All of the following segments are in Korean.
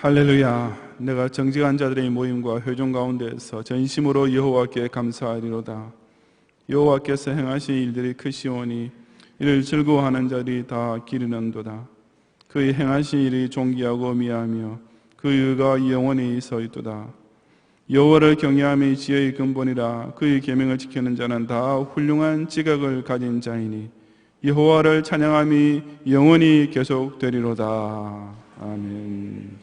할렐루야. 내가 정직한 자들의 모임과 회중 가운데서 전심으로 여호와께 감사하리로다. 여호와께서 행하신 일들이 크시오니 이를 즐거워하는 자들이 다 기르는도다. 그의 행하신 일이 존귀하고 미하며 그 의가 영원히 서 있도다. 여호와를 경외함이 지혜의 근본이라. 그의 계명을 지키는 자는 다 훌륭한 지각을 가진 자이니 여호와를 찬양함이 영원히 계속되리로다. 아멘.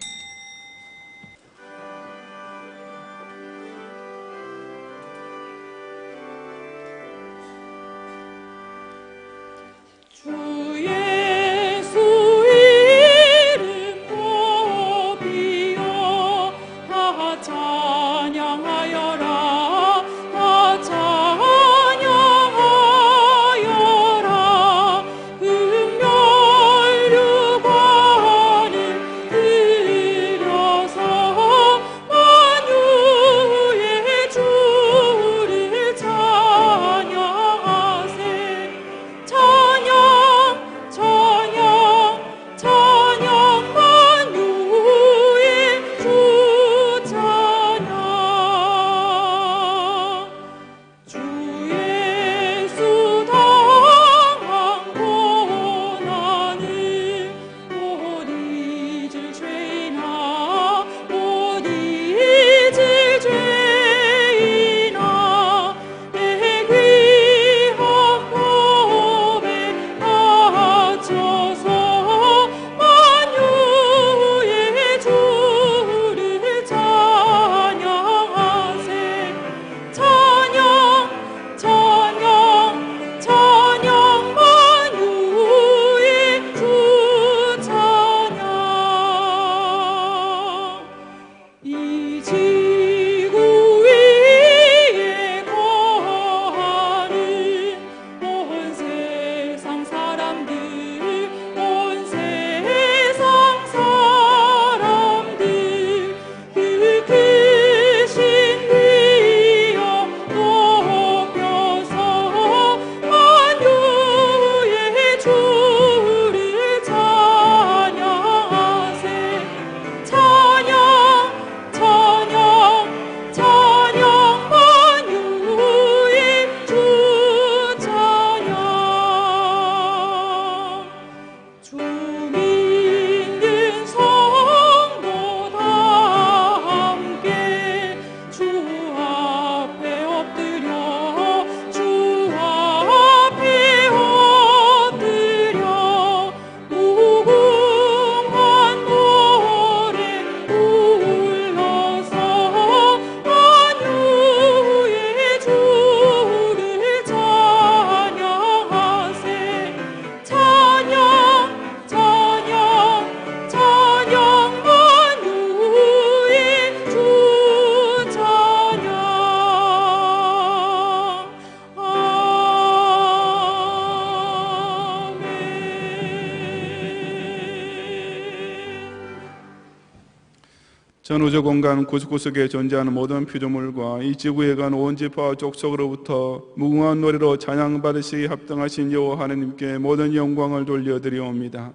전 우주 공간 구석구석에 존재하는 모든 피조물과 이 지구에 간 온 지파와 족속으로부터 무궁한 노래로 찬양받으시기 합당하신 여호와 하나님께 모든 영광을 돌려드리옵니다.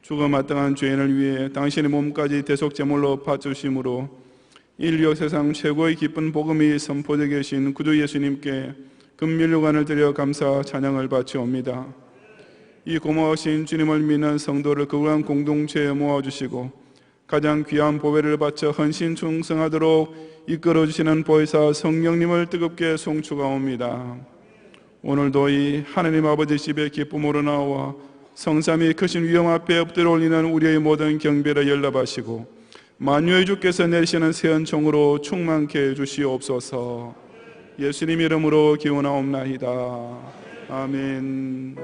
죽어 마땅한 죄인을 위해 당신의 몸까지 대속제물로 바치심으로 인류 역사상 최고의 기쁜 복음이 선포되어 계신 구주 예수님께 금면류관을 드려 감사 찬양을 바치옵니다. 이 고마우신 주님을 믿는 성도를 거룩한 공동체에 모아주시고 가장 귀한 보배를 바쳐 헌신 충성하도록 이끌어주시는 보혜사 성령님을 뜨겁게 송축하옵니다. 오늘도 이 하나님 아버지 집에 기쁨으로 나와 성삼위 크신 위엄 앞에 엎드려 올리는 우리의 모든 경배를 연락하시고 만유의 주께서 내리시는 세언총으로 충만케 해주시옵소서. 예수님 이름으로 기원하옵나이다. 아멘.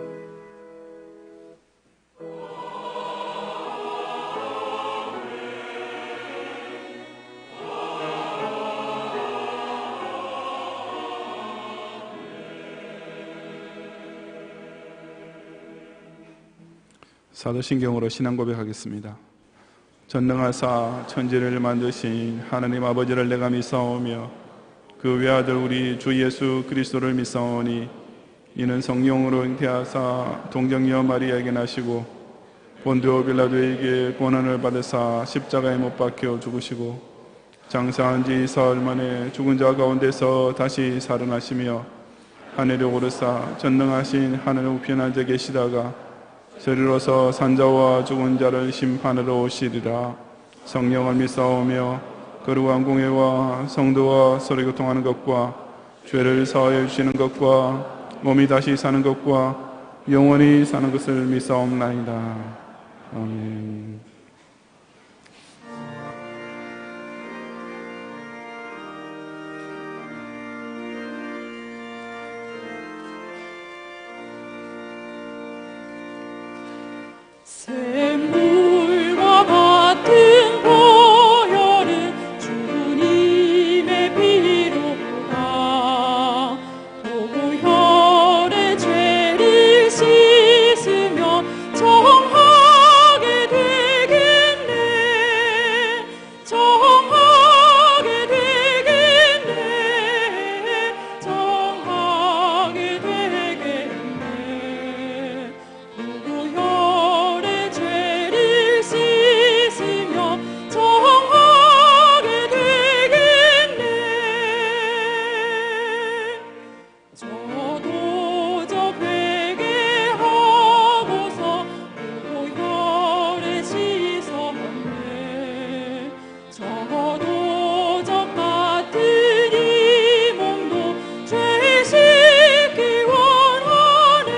사도신경으로 신앙 고백하겠습니다. 전능하사 천지를 만드신 하나님 아버지를 내가 믿사오며 그 외아들 우리 주 예수 그리스도를 믿사오니 이는 성령으로 잉태하사 동정녀 마리아에게 나시고 본디오 빌라도에게 고난을 받으사 십자가에 못 박혀 죽으시고 장사한 지 사흘 만에 죽은 자 가운데서 다시 살아나시며 하늘에 오르사 전능하신 하늘 우편에 앉아 계시다가 저리로서 산자와 죽은 자를 심판하러 오시리라. 성령을 믿사오며 거룩한 공회와 성도와 서로 교통하는 것과 죄를 사하여 주시는 것과 몸이 다시 사는 것과 영원히 사는 것을 믿사옵나이다. 아멘. 샘물과 같은 보혈은 주님의 피로다. 보혈의 죄를 씻으며 정하게 되겠네. 정하게 되겠네. 정하게 되겠네. 보혈의 죄를 씻으며 정하게 되겠네. 저도 저 회개하고서 보혈에 씻었네. 저도 저 같은 이 몸도 죄 씻기 원하네.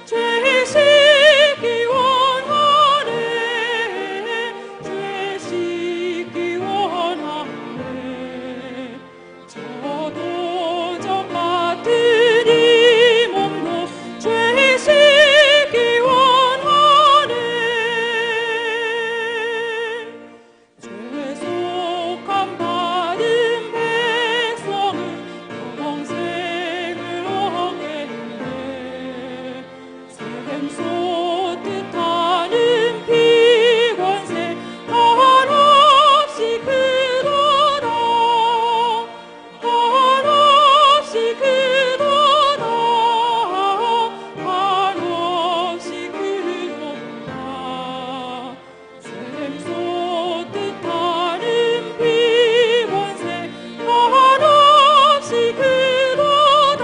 죄 씻기 원하네. 죄 씻기 원하네. 저도 저 같은 이 몸도 죄 씻기 원하네. 죄 속함 받은 백성은 영생을 얻겠네. 샘솟 뜻하는 피권세 한없이 크도다. 한없이 크도다. 한없이 크도다. 샘솟 뜻하는 피권세 한없이 크도다.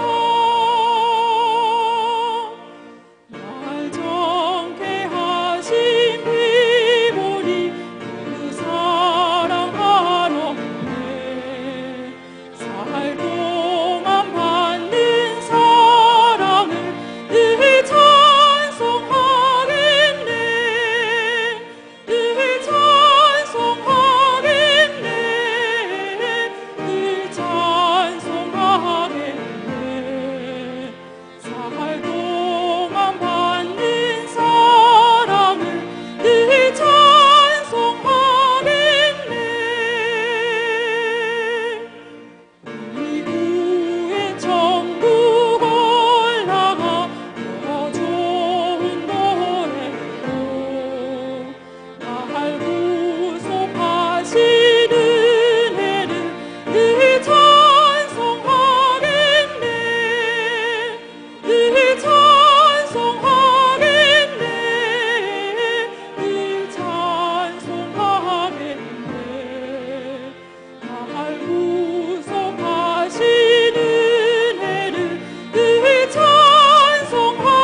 날 정케 하신 피보니 그 사랑 한없네. 살 동안 받는 사랑을 늘 찬송하겠네. 늘 찬송하겠네. 늘 찬송하겠네. 살 동안 받는 사랑을 늘 찬송하겠네. 우리 구의 천국 올라가 더 좋은 노래로 날 구속하신 은혜를 늘 찬송하겠네. 늘 찬송하겠네. 늘 찬송하겠네. 날 구속하신 은혜를 늘 찬송하겠네.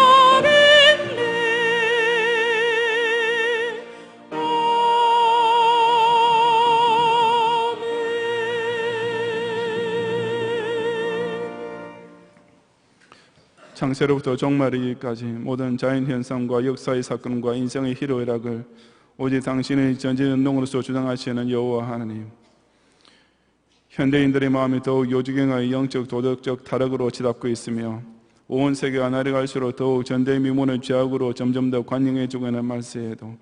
창세로부터 종말이기까지 모든 자연현상과 역사의 사건과 인생의 희로애락을 오직 당신의 전지전능으로서 주장하시는 여호와 하나님, 현대인들의 마음이 더욱 요지경의 영적 도덕적 타락으로 치닫고 있으며 온 세계가 나아갈수록 더욱 전대의 미문의 죄악으로 점점 더 관영해지고 있는 말세에도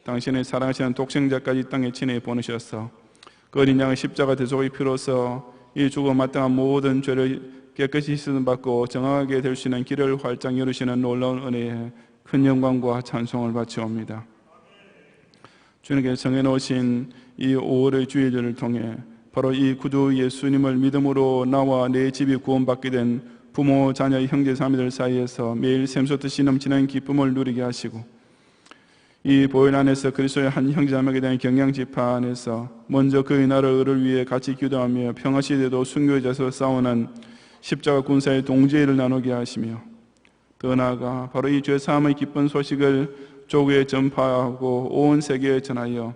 당신의 사랑하시는 독생자까지 이 땅에 친히 보내셔서 그 어린 양의 십자가 대속의 피로서 이 죽어 마땅한 모든 죄를 깨끗이 씻음받고 정하게 될 수 있는 길을 활짝 열으시는 놀라운 은혜에 큰 영광과 찬송을 바치옵니다. 주님께서 정해놓으신 이 5월의 주일을 통해 바로 이 구주 예수님을 믿음으로 나와 내 집이 구원받게 된 부모, 자녀, 형제, 자매들 사이에서 매일 샘솟듯이 넘치는 기쁨을 누리게 하시고 이 보혈 안에서 그리스도의 한 형제자매에 대한 경향지파 안에서 먼저 그의 나라를 위해 같이 기도하며 평화시대도 순교자서 싸우는 십자가 군사의 동지애를 나누게 하시며 더 나아가 바로 이 죄사함의 기쁜 소식을 조국에 전파하고 온 세계에 전하여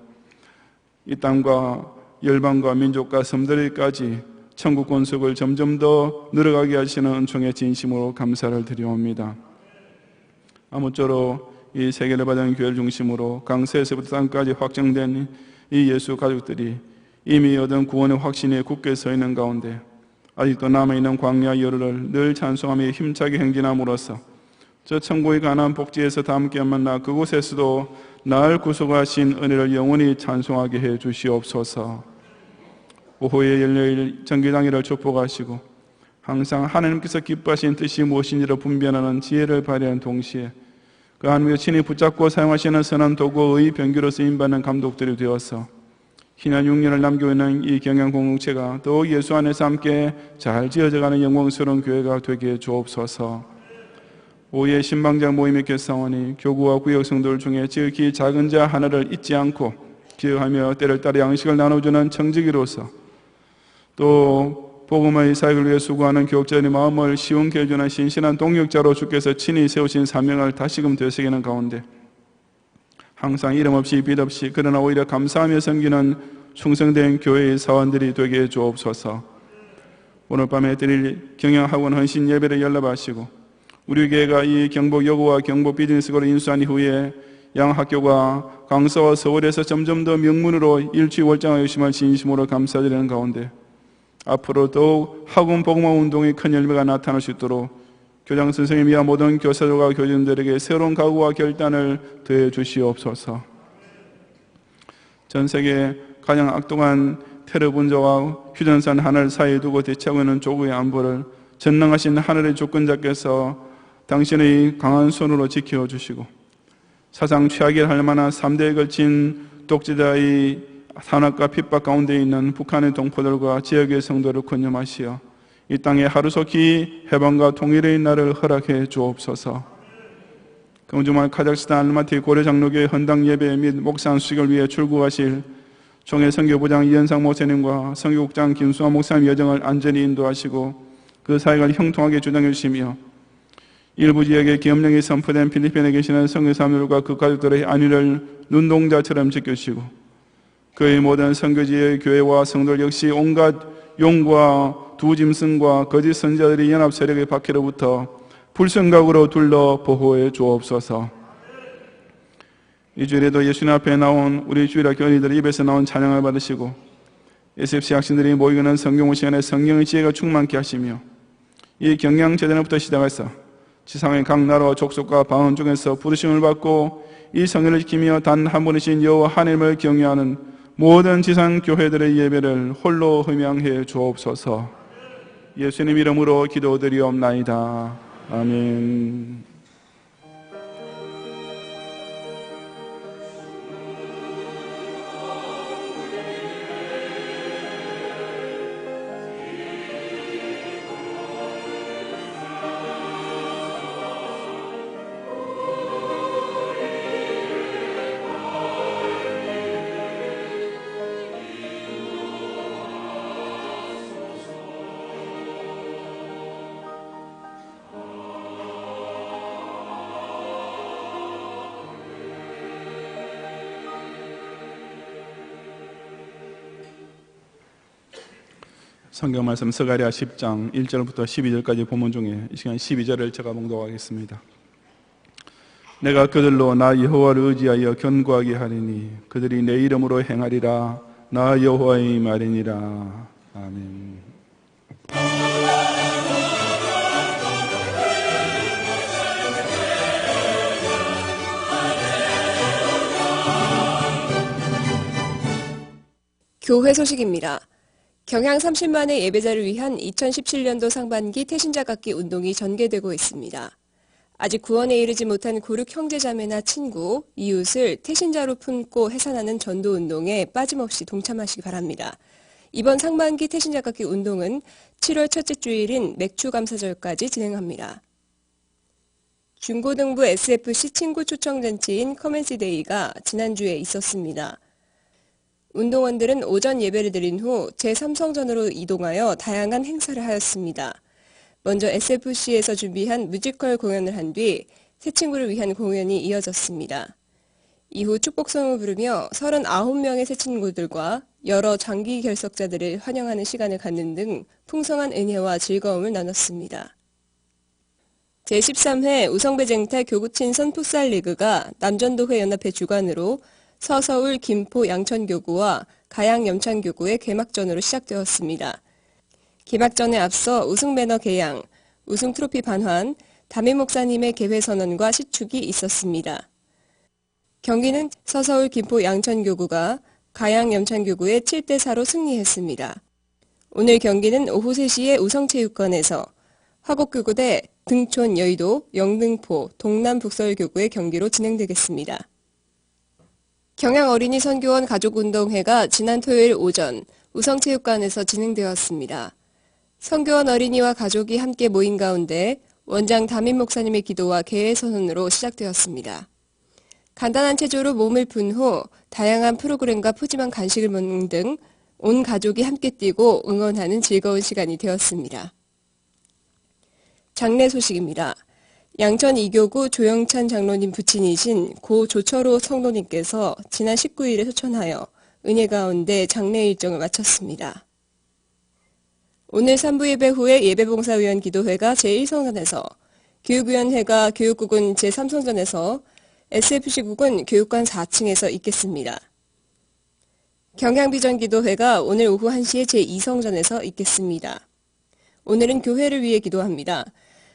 이 땅과 열방과 민족과 섬들까지 천국 권속을 점점 더 늘어가게 하시는 은총의 진심으로 감사를 드리옵니다. 아무쪼록 이 세계를 받은 교회를 중심으로 강세에서부터 땅까지 확정된 이 예수 가족들이 이미 얻은 구원의 확신에 굳게 서 있는 가운데 아직도 남아있는 광야 열흘을 늘 찬송하며 힘차게 행진함으로써 저 천국의 가나안 복지에서 다 함께 만나 그곳에서도 날 구속하신 은혜를 영원히 찬송하게 해 주시옵소서. 오후에 열려일 정기당일을 축복하시고 항상 하나님께서 기뻐하신 뜻이 무엇인지를 분별하는 지혜를 발휘하는 동시에 그 하나님께서 친히 붙잡고 사용하시는 선한 도구의 병기로 쓰임받는 감독들이 되어서 희난 6년을 남기고 있는 이 경영 공동체가 더욱 예수 안에서 함께 잘 지어져가는 영광스러운 교회가 되게 주옵소서. 오후에 신방장 모임의 결사원이 교구와 구역 성도들 중에 지극히 작은 자 하나를 잊지 않고 기억하며 때를 따라 양식을 나눠주는 청지기로서 또 복음의 사역을 위해 수고하는 교육자의 마음을 시원케 해주는 신실한 동역자로 주께서 친히 세우신 사명을 다시금 되새기는 가운데 항상 이름 없이 빛 없이 그러나 오히려 감사하며 섬기는 충성된 교회의 사원들이 되게 해 주옵소서. 오늘 밤에 드릴 경영학원 헌신 예배를 연락하시고 우리 교회가 이 경북 여고와 경북 비즈니스고로 인수한 이후에 양 학교가 강서와 서울에서 점점 더 명문으로 일취월장하여 주심을 진심으로 감사드리는 가운데 앞으로 더욱 학원 복음화 운동의 큰 열매가 나타날 수 있도록 교장 선생님이야 모든 교사들과 교진들에게 새로운 각오와 결단을 더해 주시옵소서. 전 세계 가장 악독한 테러 분자와 휴전선 하늘 사이에 두고 대치하고 있는 조국의 안보를 전능하신 하늘의 주권자께서 당신의 강한 손으로 지켜주시고 사상 최악을 할 만한 3대에 걸친 독재자의 산악과 핍박 가운데 있는 북한의 동포들과 지역의 성도를 권념하시어 이 땅에 하루속히 해방과 통일의 날을 허락해 주옵소서. 금주말 카자흐스탄 알마티 고려장로교회 헌당 예배 및 목상 수식을 위해 출국하실 총회 선교부장 이현상 목사님과 선교국장 김수환 목사님 여정을 안전히 인도하시고 그 사역을 형통하게 주장해 주시며 일부 지역에 계엄령이 선포된 필리핀에 계시는 선교사님들과 그 가족들의 안위를 눈동자처럼 지켜주시고 그의 모든 선교지의 교회와 성도들 역시 온갖 용과 두짐승과 거짓 선지자들이 연합 세력의 박해로부터 불성각으로 둘러 보호해 주옵소서. 이 주일에도 예수님 앞에 나온 우리 주일학교 어린이들 입에서 나온 찬양을 받으시고 SFC 학생들이 모이고 있는 성경의 시간에 성령의 지혜가 충만케 하시며 이 경양제단부터 시작해서 지상의 각 나라와 족속과 방언 중에서 부르심을 받고 이 성령을 지키며 단 한 분이신 여호와 하나님을 경외하는 모든 지상 교회들의 예배를 홀로 흠양해 주옵소서. 예수님 이름으로 기도드리옵나이다. 아멘. 성경 말씀 스가랴 10장 1절부터 12절까지 본문 중에 이 시간 12절을 제가 봉독하겠습니다. 내가 그들로 나 여호와를 의지하여 견고하게 하리니 그들이 내 이름으로 행하리라. 나 여호와의 말이니라. 아멘. 교회 소식입니다. 경향 30만의 예배자를 위한 2017년도 상반기 태신자각기 운동이 전개되고 있습니다. 아직 구원에 이르지 못한 고륙 형제자매나 친구, 이웃을 태신자로 품고 해산하는 전도운동에 빠짐없이 동참하시기 바랍니다. 이번 상반기 태신자각기 운동은 7월 첫째 주일인 맥주감사절까지 진행합니다. 중고등부 SFC 친구 초청 잔치인 커맨시데이가 지난주에 있었습니다. 운동원들은 오전 예배를 드린 후 제3성전으로 이동하여 다양한 행사를 하였습니다. 먼저 SFC에서 준비한 뮤지컬 공연을 한 뒤 새 친구를 위한 공연이 이어졌습니다. 이후 축복성을 부르며 39명의 새 친구들과 여러 장기 결석자들을 환영하는 시간을 갖는 등 풍성한 은혜와 즐거움을 나눴습니다. 제13회 우성배쟁탈 교구친선 풋살리그가 남전도회 연합회 주관으로 서서울, 김포, 양천교구와 가양 염창교구의 개막전으로 시작되었습니다. 개막전에 앞서 우승 배너 개양, 우승 트로피 반환, 담임 목사님의 개회선언과 시축이 있었습니다. 경기는 서서울, 김포, 양천교구가 가양 염창교구에 7대4로 승리했습니다. 오늘 경기는 오후 3시에 우성체육관에서 화곡교구 대 등촌 여의도, 영등포, 동남 북서울교구의 경기로 진행되겠습니다. 경양어린이 선교원 가족운동회가 지난 토요일 오전 우성체육관에서 진행되었습니다. 선교원 어린이와 가족이 함께 모인 가운데 원장 담임 목사님의 기도와 개회 선언으로 시작되었습니다. 간단한 체조로 몸을 푼 후 다양한 프로그램과 푸짐한 간식을 먹는 등 온 가족이 함께 뛰고 응원하는 즐거운 시간이 되었습니다. 장례 소식입니다. 양천 이교구 조영찬 장로님 부친이신 고 조철호 성도님께서 지난 19일에 소천하여 은혜 가운데 장례 일정을 마쳤습니다. 오늘 3부 예배 후에 예배봉사위원 기도회가 제1성전에서, 교육위원회가 교육국은 제3성전에서, SFC국은 교육관 4층에서 있겠습니다. 경양비전기도회가 오늘 오후 1시에 제2성전에서 있겠습니다. 오늘은 교회를 위해 기도합니다.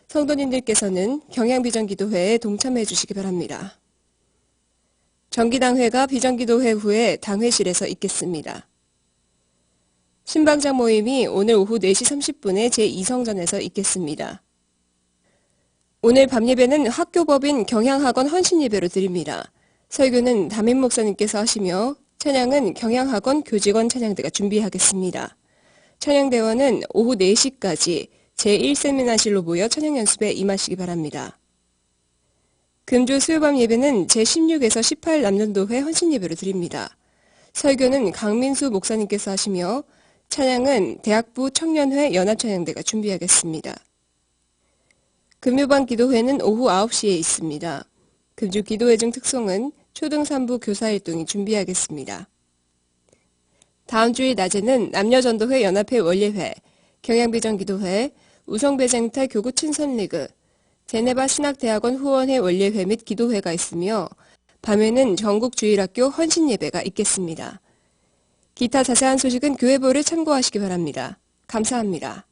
성도님들께서는 경양비전기도회에 동참해 주시기 바랍니다. 정기당회가 비전기도회 후에 당회실에서 있겠습니다. 신방장 모임이 오늘 오후 4시 30분에 제2성전에서 있겠습니다. 오늘 밤예배는 학교법인 경양학원 헌신예배로 드립니다. 설교는 담임 목사님께서 하시며 찬양은 경양학원 교직원 찬양대가 준비하겠습니다. 찬양대원은 오후 4시까지 제1세미나실로 모여 찬양 연습에 임하시기 바랍니다. 금주 수요밤 예배는 제16에서 18 남전도회 헌신예배로 드립니다. 설교는 강민수 목사님께서 하시며 찬양은 대학부 청년회 연합찬양대가 준비하겠습니다. 금요반 기도회는 오후 9시에 있습니다. 금주 기도회 중 특송은 초등 3부 교사일동이 준비하겠습니다. 다음 주일 낮에는 남녀전도회 연합회 원례회, 경양비전기도회, 우성배쟁탈 교구 친선리그, 제네바 신학대학원 후원회 원례회 및 기도회가 있으며 밤에는 전국주일학교 헌신예배가 있겠습니다. 기타 자세한 소식은 교회보를 참고하시기 바랍니다. 감사합니다.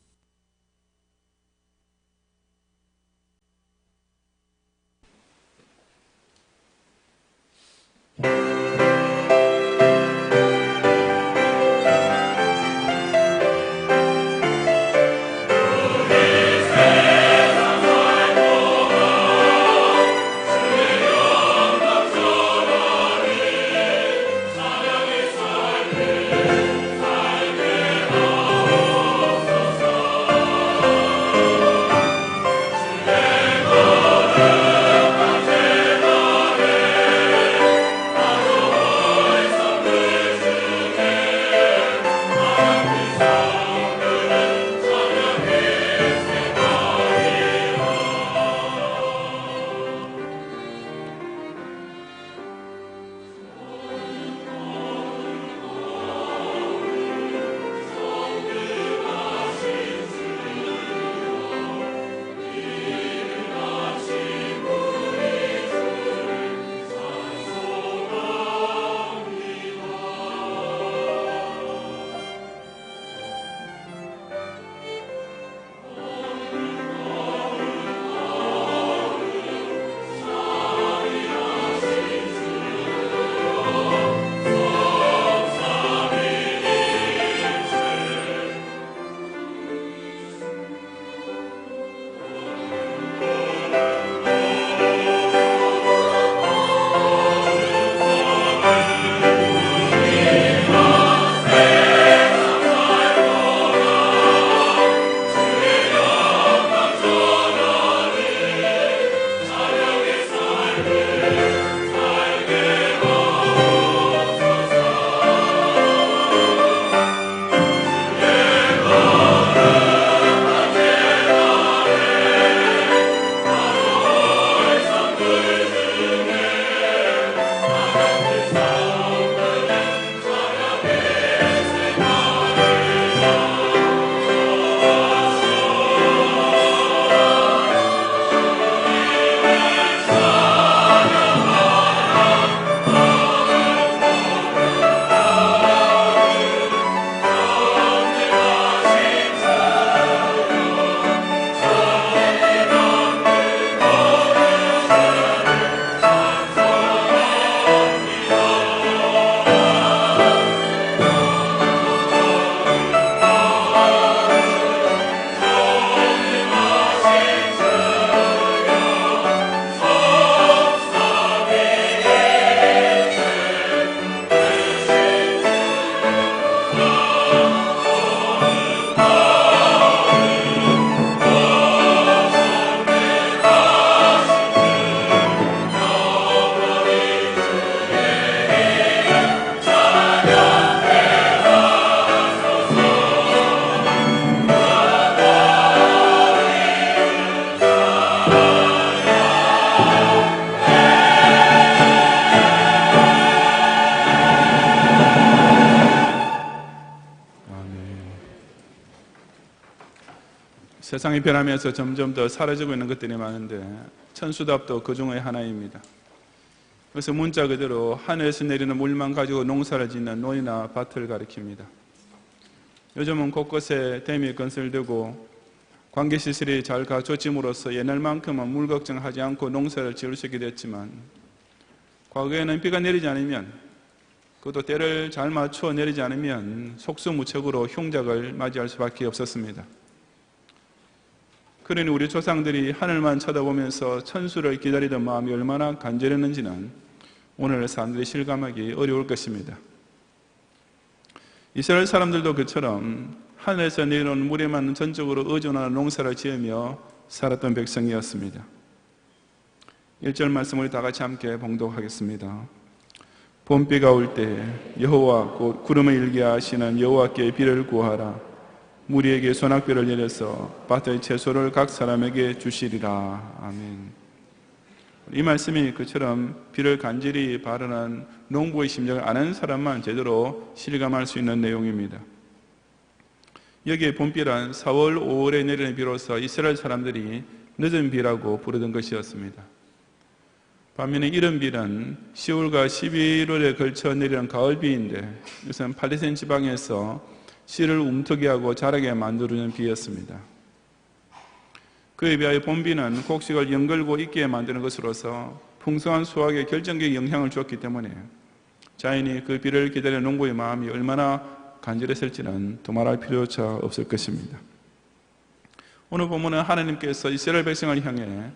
세상이 변하면서 점점 더 사라지고 있는 것들이 많은데 천수답도 그 중의 하나입니다. 그래서 문자 그대로 하늘에서 내리는 물만 가지고 농사를 짓는 논이나 밭을 가리킵니다. 요즘은 곳곳에 댐이 건설되고 관계시설이 잘 갖춰짐으로써 옛날만큼은 물 걱정하지 않고 농사를 지을 수 있게 됐지만 과거에는 비가 내리지 않으면, 그것도 때를 잘 맞춰 내리지 않으면 속수무책으로 흉작을 맞이할 수밖에 없었습니다. 그러니 우리 조상들이 하늘만 쳐다보면서 천수를 기다리던 마음이 얼마나 간절했는지는 오늘 사람들이 실감하기 어려울 것입니다. 이스라엘 사람들도 그처럼 하늘에서 내려오는 물에만 전적으로 의존하는 농사를 지으며 살았던 백성이었습니다. 1절 말씀 우리 다 같이 함께 봉독하겠습니다. 봄비가 올 때 여호와 곧 구름을 일게 하시는 여호와께 비를 구하라. 무리에게 소낙비를 내려서 밭의 채소를 각 사람에게 주시리라. 아멘. 이 말씀이 그처럼 비를 간절히 바라는 농부의 심정을 아는 사람만 제대로 실감할 수 있는 내용입니다. 여기에 봄비란 4월, 5월에 내리는 비로서 이스라엘 사람들이 늦은 비라고 부르던 것이었습니다. 반면에 이른 비는 10월과 11월에 걸쳐 내리는 가을비인데 이것은 팔레스타인 지방에서 씨를 움트게 하고 자라게 만들어주는 비였습니다. 그에 비하여 봄비는 곡식을 연걸고 익게 만드는 것으로서 풍성한 수확에 결정적인 영향을 주었기 때문에 자연히 그 비를 기다리는 농부의 마음이 얼마나 간절했을지는 두말할 필요조차 없을 것입니다. 오늘 본문은 하나님께서 이스라엘 백성을 향해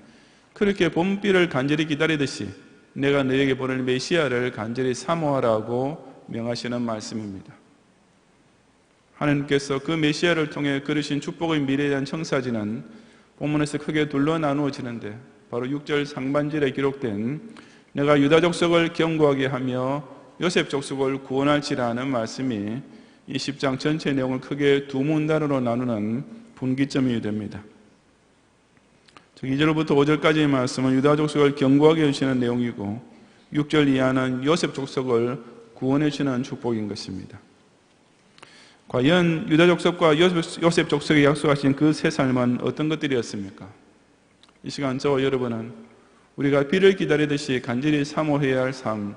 그렇게 봄비를 간절히 기다리듯이 내가 너에게 보낼 메시아를 간절히 사모하라고 명하시는 말씀입니다. 하나님께서 그 메시아를 통해 그르신 축복의 미래에 대한 청사진은 본문에서 크게 둘러 나누어지는데 바로 6절 상반절에 기록된 내가 유다 족속을 견고하게 하며 요셉 족속을 구원할지라 하는 말씀이 이 10장 전체 내용을 크게 두 문단으로 나누는 분기점이 됩니다. 2절부터 5절까지의 말씀은 유다 족속을 견고하게 해주시는 내용이고 6절 이하는 요셉 족속을 구원해 주시는 축복인 것입니다. 과연 유다 족속과 요셉 족속에 약속하신 그 새 삶은 어떤 것들이었습니까? 이 시간 저와 여러분은 우리가 비를 기다리듯이 간절히 사모해야 할 삶,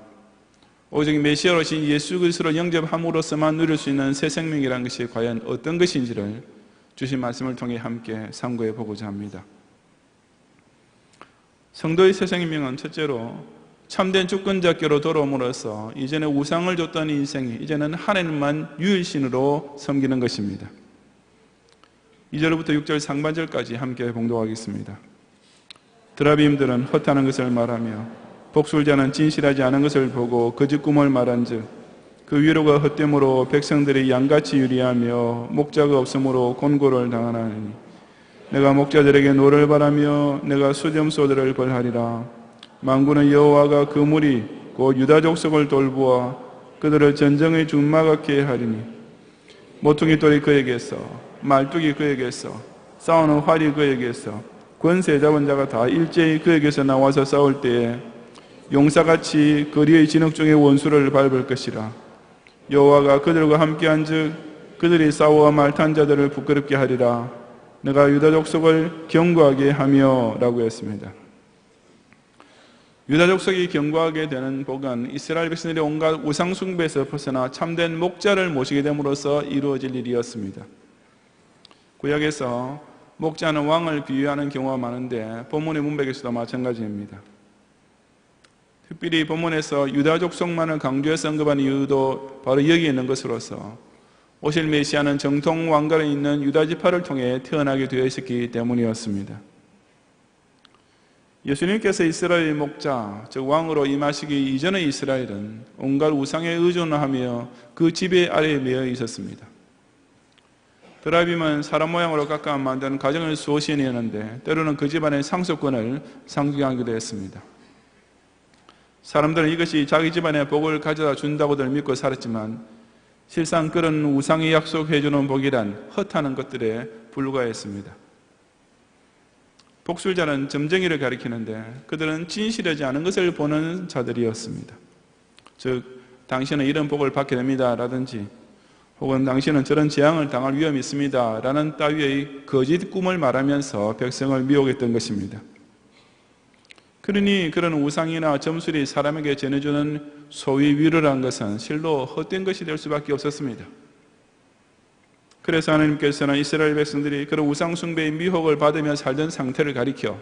오직 메시아로 오신 예수 그리스도를 영접함으로써만 누릴 수 있는 새 생명이라는 것이 과연 어떤 것인지를 주신 말씀을 통해 함께 상고해 보고자 합니다. 성도의 새 생명은 첫째로 참된 주권자께로 돌아옴으로써 이전에 우상을 줬던 인생이 이제는 하나님만 유일신으로 섬기는 것입니다. 2절부터 6절 상반절까지 함께 봉독하겠습니다. 드라빔들은 헛하는 것을 말하며 복술자는 진실하지 않은 것을 보고 거짓 꿈을 말한즉 그 위로가 헛됨으로 백성들이 양같이 유리하며 목자가 없으므로 곤고를 당하나니 내가 목자들에게 노를 바라며 내가 수점소들을 벌하리라. 만군의 여호와가 그 무리 곧 유다 족속을 돌보아 그들을 전쟁의 준막하게 하리니 모퉁이 돌이 그에게서 말뚝이 그에게서 싸우는 활이 그에게서 권세 잡은 자가 다 일제히 그에게서 나와서 싸울 때에 용사같이 거리의 진흙 중에 원수를 밟을 것이라. 여호와가 그들과 함께한즉 그들이 싸워 말탄 자들을 부끄럽게 하리라. 내가 유다 족속을 견고하게 하며 라고 했습니다. 유다 족속이 견고하게 되는 복은 이스라엘 백성들이 온갖 우상 숭배에서 벗어나 참된 목자를 모시게 됨으로써 이루어질 일이었습니다. 구약에서 목자는 왕을 비유하는 경우가 많은데 본문의 문맥에서도 마찬가지입니다. 특별히 본문에서 유다 족속만을 강조해서 언급한 이유도 바로 여기에 있는 것으로서 오실 메시아는 정통 왕관에 있는 유다 지파를 통해 태어나게 되어 있었기 때문이었습니다. 예수님께서 이스라엘의 목자, 즉 왕으로 임하시기 이전의 이스라엘은 온갖 우상에 의존하며 그 지배 아래에 매여 있었습니다. 드라빔은 사람 모양으로 깎아 만든 가정을 수호신이었는데 때로는 그 집안의 상속권을 상징하기도 했습니다. 사람들은 이것이 자기 집안의 복을 가져다 준다고들 믿고 살았지만 실상 그런 우상이 약속해주는 복이란 헛하는 것들에 불과했습니다. 복술자는 점쟁이를 가리키는데 그들은 진실하지 않은 것을 보는 자들이었습니다. 즉, 당신은 이런 복을 받게 됩니다 라든지 혹은 당신은 저런 재앙을 당할 위험이 있습니다 라는 따위의 거짓 꿈을 말하면서 백성을 미혹했던 것입니다. 그러니 그런 우상이나 점술이 사람에게 전해주는 소위 위로라는 것은 실로 헛된 것이 될 수밖에 없었습니다. 그래서 하나님께서는 이스라엘 백성들이 그런 우상 숭배의 미혹을 받으며 살던 상태를 가리켜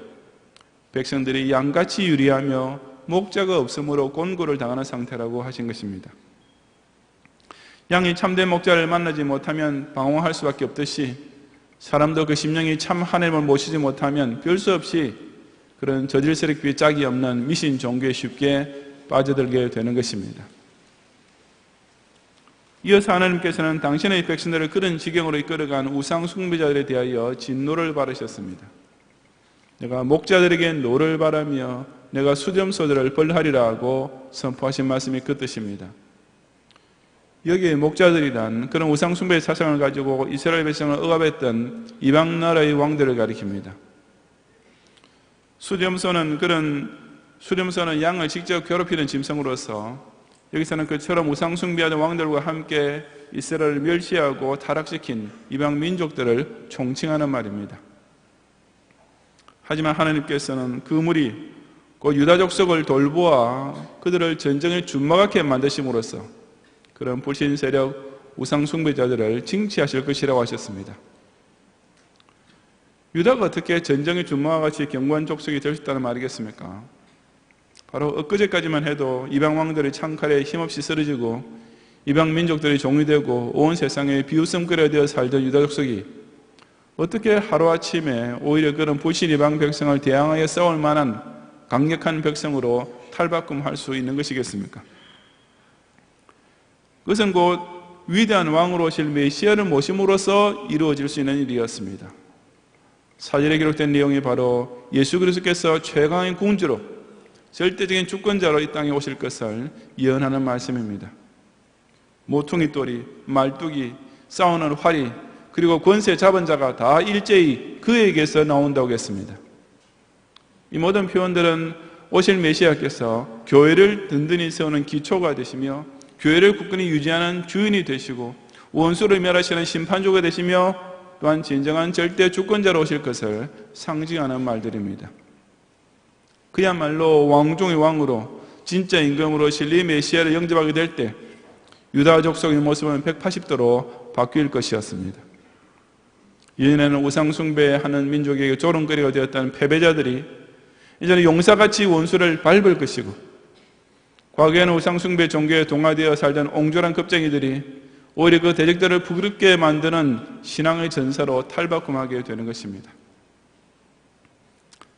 백성들이 양같이 유리하며 목자가 없으므로 곤고를 당하는 상태라고 하신 것입니다. 양이 참된 목자를 만나지 못하면 방황할 수밖에 없듯이 사람도 그 심령이 참 하나님을 모시지 못하면 별 수 없이 그런 저질스럽게 짝이 없는 미신 종교에 쉽게 빠져들게 되는 것입니다. 이어서 하나님께서는 당신의 백성들을 그런 지경으로 이끌어간 우상 숭배자들에 대하여 진노를 바르셨습니다. 내가 목자들에게 노를 바라며 내가 수렴소들을 벌하리라고 선포하신 말씀이 그 뜻입니다. 여기에 목자들이란 그런 우상 숭배의 사상을 가지고 이스라엘 백성을 억압했던 이방 나라의 왕들을 가리킵니다. 수렴소는 양을 직접 괴롭히는 짐승으로서 여기서는 그처럼 우상 숭배하는 왕들과 함께 이스라엘을 멸시하고 타락시킨 이방 민족들을 총칭하는 말입니다. 하지만 하나님께서는 그 무리 곧 유다 족속을 돌보아 그들을 전쟁에 준막하게 만드심으로써 그런 불신 세력 우상 숭배자들을 징치하실 것이라고 하셨습니다. 유다가 어떻게 전쟁의 준막과 같이 견고한 족속이 될 수 있다는 말이겠습니까? 바로 엊그제까지만 해도 이방 왕들의 창칼에 힘없이 쓰러지고 이방 민족들이 종이 되고 온 세상에 비웃음거리가 되어 살던 유다 족속이 어떻게 하루아침에 오히려 그런 불신 이방 백성을 대항하여 싸울 만한 강력한 백성으로 탈바꿈할 수 있는 것이겠습니까? 그것은 곧 위대한 왕으로 오실 메시아를 모심으로써 이루어질 수 있는 일이었습니다. 사절에 기록된 내용이 바로 예수 그리스도께서 최강의 군주로 절대적인 주권자로 이 땅에 오실 것을 예언하는 말씀입니다. 모퉁이 돌이, 말뚝이, 싸우는 활이, 그리고 권세 잡은 자가 다 일제히 그에게서 나온다고 했습니다. 이 모든 표현들은 오실 메시아께서 교회를 든든히 세우는 기초가 되시며 교회를 굳건히 유지하는 주인이 되시고 원수를 멸하시는 심판주가 되시며 또한 진정한 절대 주권자로 오실 것을 상징하는 말들입니다. 그야말로 왕중의 왕으로 진짜 임금으로 진리 메시아를 영접하게 될 때 유다 족속의 모습은 180도로 바뀔 것이었습니다. 이전에는 우상 숭배하는 민족에게 조롱거리가 되었던 패배자들이 이제는 용사같이 원수를 밟을 것이고, 과거에는 우상 숭배 종교에 동화되어 살던 옹졸한 겁쟁이들이 오히려 그 대적들을 부끄럽게 만드는 신앙의 전사로 탈바꿈하게 되는 것입니다.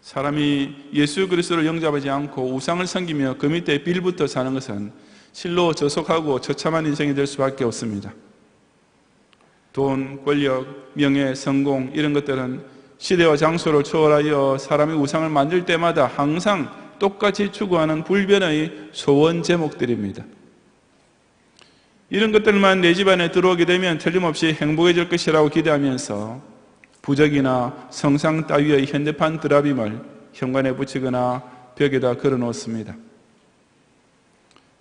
사람이 예수 그리스도를 영접하지 않고 우상을 섬기며 그 밑에 빌붙어 사는 것은 실로 저속하고 처참한 인생이 될 수밖에 없습니다. 돈, 권력, 명예, 성공 이런 것들은 시대와 장소를 초월하여 사람이 우상을 만들 때마다 항상 똑같이 추구하는 불변의 소원 제목들입니다. 이런 것들만 내 집안에 들어오게 되면 틀림없이 행복해질 것이라고 기대하면서 부적이나 성상 따위의 현대판 드라빔을 현관에 붙이거나 벽에다 걸어놓습니다.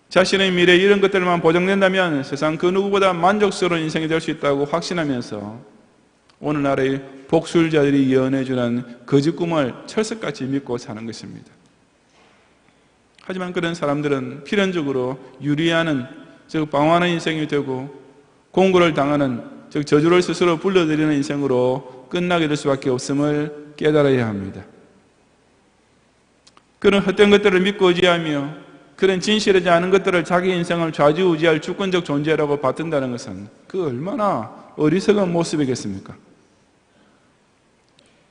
자신의 미래에 이런 것들만 보장된다면 세상 그 누구보다 만족스러운 인생이 될 수 있다고 확신하면서 오늘날의 복술자들이 예언해주는 거짓 꿈을 철석같이 믿고 사는 것입니다. 하지만 그런 사람들은 필연적으로 유리하는, 즉 방황하는 인생이 되고 공고를 당하는, 즉 저주를 스스로 불러들이는 인생으로 끝나게 될 수밖에 없음을 깨달아야 합니다. 그런 헛된 것들을 믿고 의지하며 그런 진실하지 않은 것들을 자기 인생을 좌지우지할 주권적 존재라고 받든다는 것은 그 얼마나 어리석은 모습이겠습니까?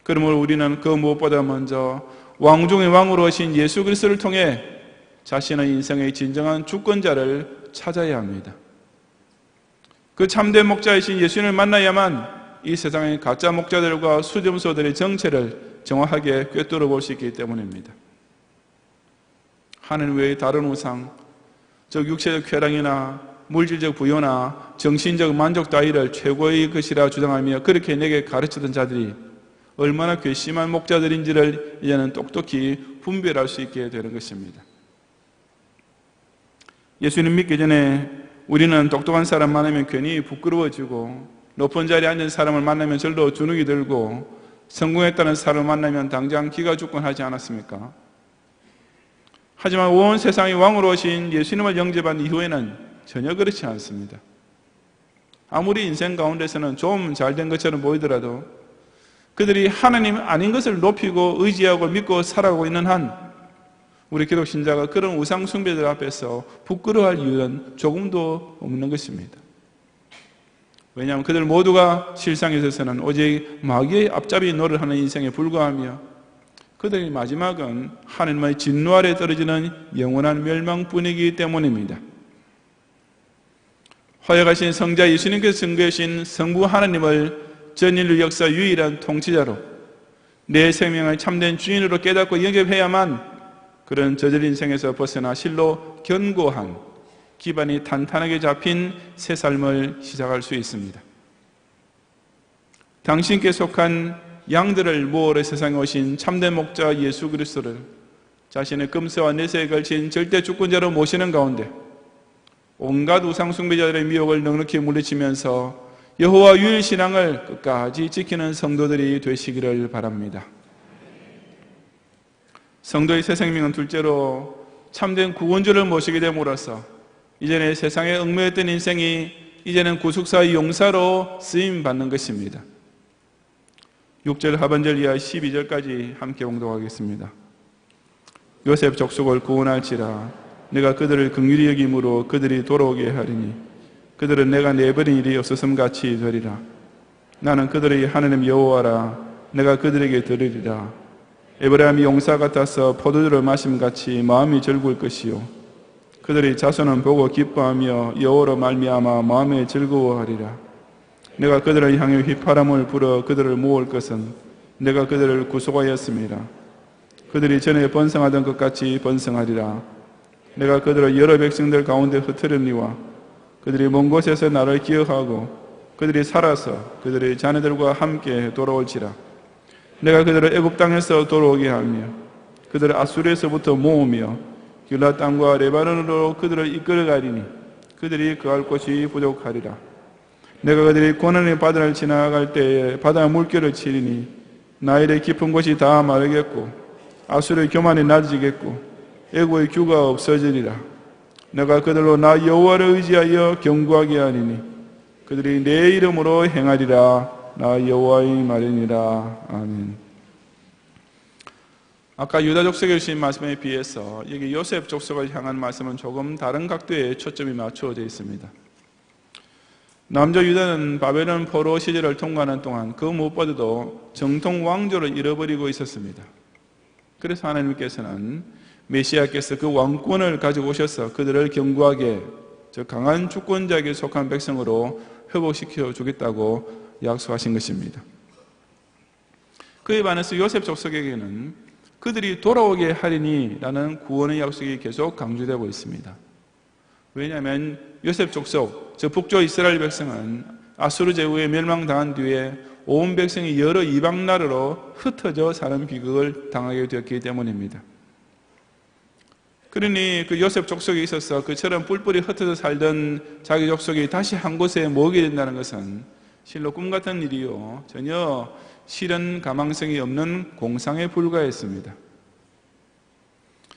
그러므로 우리는 그 무엇보다 먼저 왕 중의 왕으로 오신 예수 그리스도를 통해 자신의 인생의 진정한 주권자를 찾아야 합니다. 그 참된 목자이신 예수님을 만나야만 이 세상의 가짜 목자들과 수점소들의 정체를 정확하게 꿰뚫어 볼 수 있기 때문입니다. 하늘 외의 다른 우상, 즉 육체적 쾌락이나 물질적 부여나 정신적 만족 따위를 최고의 것이라 주장하며 그렇게 내게 가르치던 자들이 얼마나 괘씸한 목자들인지를 이제는 똑똑히 분별할 수 있게 되는 것입니다. 예수님 믿기 전에 우리는 똑똑한 사람 만나면 괜히 부끄러워지고 높은 자리에 앉은 사람을 만나면 절로 주눅이 들고 성공했다는 사람을 만나면 당장 기가 죽곤 하지 않았습니까? 하지만 온 세상의 왕으로 오신 예수님을 영접한 이후에는 전혀 그렇지 않습니다. 아무리 인생 가운데서는 좀 잘된 것처럼 보이더라도 그들이 하나님 아닌 것을 높이고 의지하고 믿고 살아가고 있는 한 우리 기독 신자가 그런 우상 숭배들 앞에서 부끄러워할 이유는 조금도 없는 것입니다. 왜냐하면 그들 모두가 실상에 있어서는 오직 마귀의 앞잡이 노릇을 하는 인생에 불과하며 그들의 마지막은 하나님의 진노 아래 떨어지는 영원한 멸망뿐이기 때문입니다. 화약하신 성자 예수님께서 증거하신 성부 하나님을 전인류 역사 유일한 통치자로 내 생명을 참된 주인으로 깨닫고 영접해야만 그런 저질 인생에서 벗어나 실로 견고한 기반이 탄탄하게 잡힌 새 삶을 시작할 수 있습니다. 당신께 속한 양들을 모으러 세상에 오신 참된 목자 예수 그리스도를 자신의 금세와 내세에 걸친 절대 주권자로 모시는 가운데 온갖 우상 숭배자들의 미혹을 넉넉히 물리치면서 여호와 유일 신앙을 끝까지 지키는 성도들이 되시기를 바랍니다. 성도의 새 생명은 둘째로 참된 구원주를 모시게 됨으로써 이전에 세상에 얽매였던 인생이 이제는 구속사의 용사로 쓰임받는 것입니다. 6절 하반절 이하 12절까지 함께 봉독하겠습니다. 요셉 족속을 구원할지라 내가 그들을 긍휼히 여김으로 그들이 돌아오게 하리니 그들은 내가 내버린 일이 없었음같이 되리라. 나는 그들의 하나님 여호와라. 내가 그들에게 들으리라. 에브라임이 용사 같아서 포도주를 마심같이 마음이 즐거울 것이요 그들의 자손은 보고 기뻐하며 여호와로 말미암아 마음에 즐거워하리라. 내가 그들을 향해 휘파람을 불어 그들을 모을 것은 내가 그들을 구속하였습니다. 그들이 전에 번성하던 것 같이 번성하리라. 내가 그들을 여러 백성들 가운데 흩으려니와 그들이 먼 곳에서 나를 기억하고 그들이 살아서 그들의 자녀들과 함께 돌아올지라. 내가 그들을 애굽 땅에서 돌아오게 하며 그들을 아수르에서부터 모으며 길라 땅과 레바논으로 그들을 이끌어가리니 그들이 거할 곳이 부족하리라. 내가 그들이 고난의 바다를 지나갈 때에 바다 물결을 치리니 나일의 깊은 곳이 다 마르겠고 아수르의 교만이 낮아지겠고 애굽의 규가 없어지리라. 내가 그들로 나 여호와를 의지하여 견고하게 하리니 그들이 내 이름으로 행하리라. 나 여호와의 말이니라. 아멘. 아까 유다 족속에 주신 말씀에 비해서 여기 요셉 족속을 향한 말씀은 조금 다른 각도에 초점이 맞추어져 있습니다. 남자 유다는 바벨론 포로 시절을 통과하는 동안 그 무엇보다도 정통 왕조를 잃어버리고 있었습니다. 그래서 하나님께서는 메시아께서 그 왕권을 가지고 오셔서 그들을 견고하게, 즉 강한 주권자에게 속한 백성으로 회복시켜 주겠다고 약속하신 것입니다. 그에 반해서 요셉 족속에게는 그들이 돌아오게 하리니 라는 구원의 약속이 계속 강조되고 있습니다. 왜냐하면 요셉 족속, 저 북쪽 이스라엘 백성은 아수르 제국에 멸망당한 뒤에 온 백성이 여러 이방 나라로 흩어져 사는 비극을 당하게 되었기 때문입니다. 그러니 그 요셉 족속에 있어서 그처럼 뿔뿔이 흩어져 살던 자기 족속이 다시 한 곳에 모이게 된다는 것은 실로 꿈 같은 일이요, 전혀 실현 가망성이 없는 공상에 불과했습니다.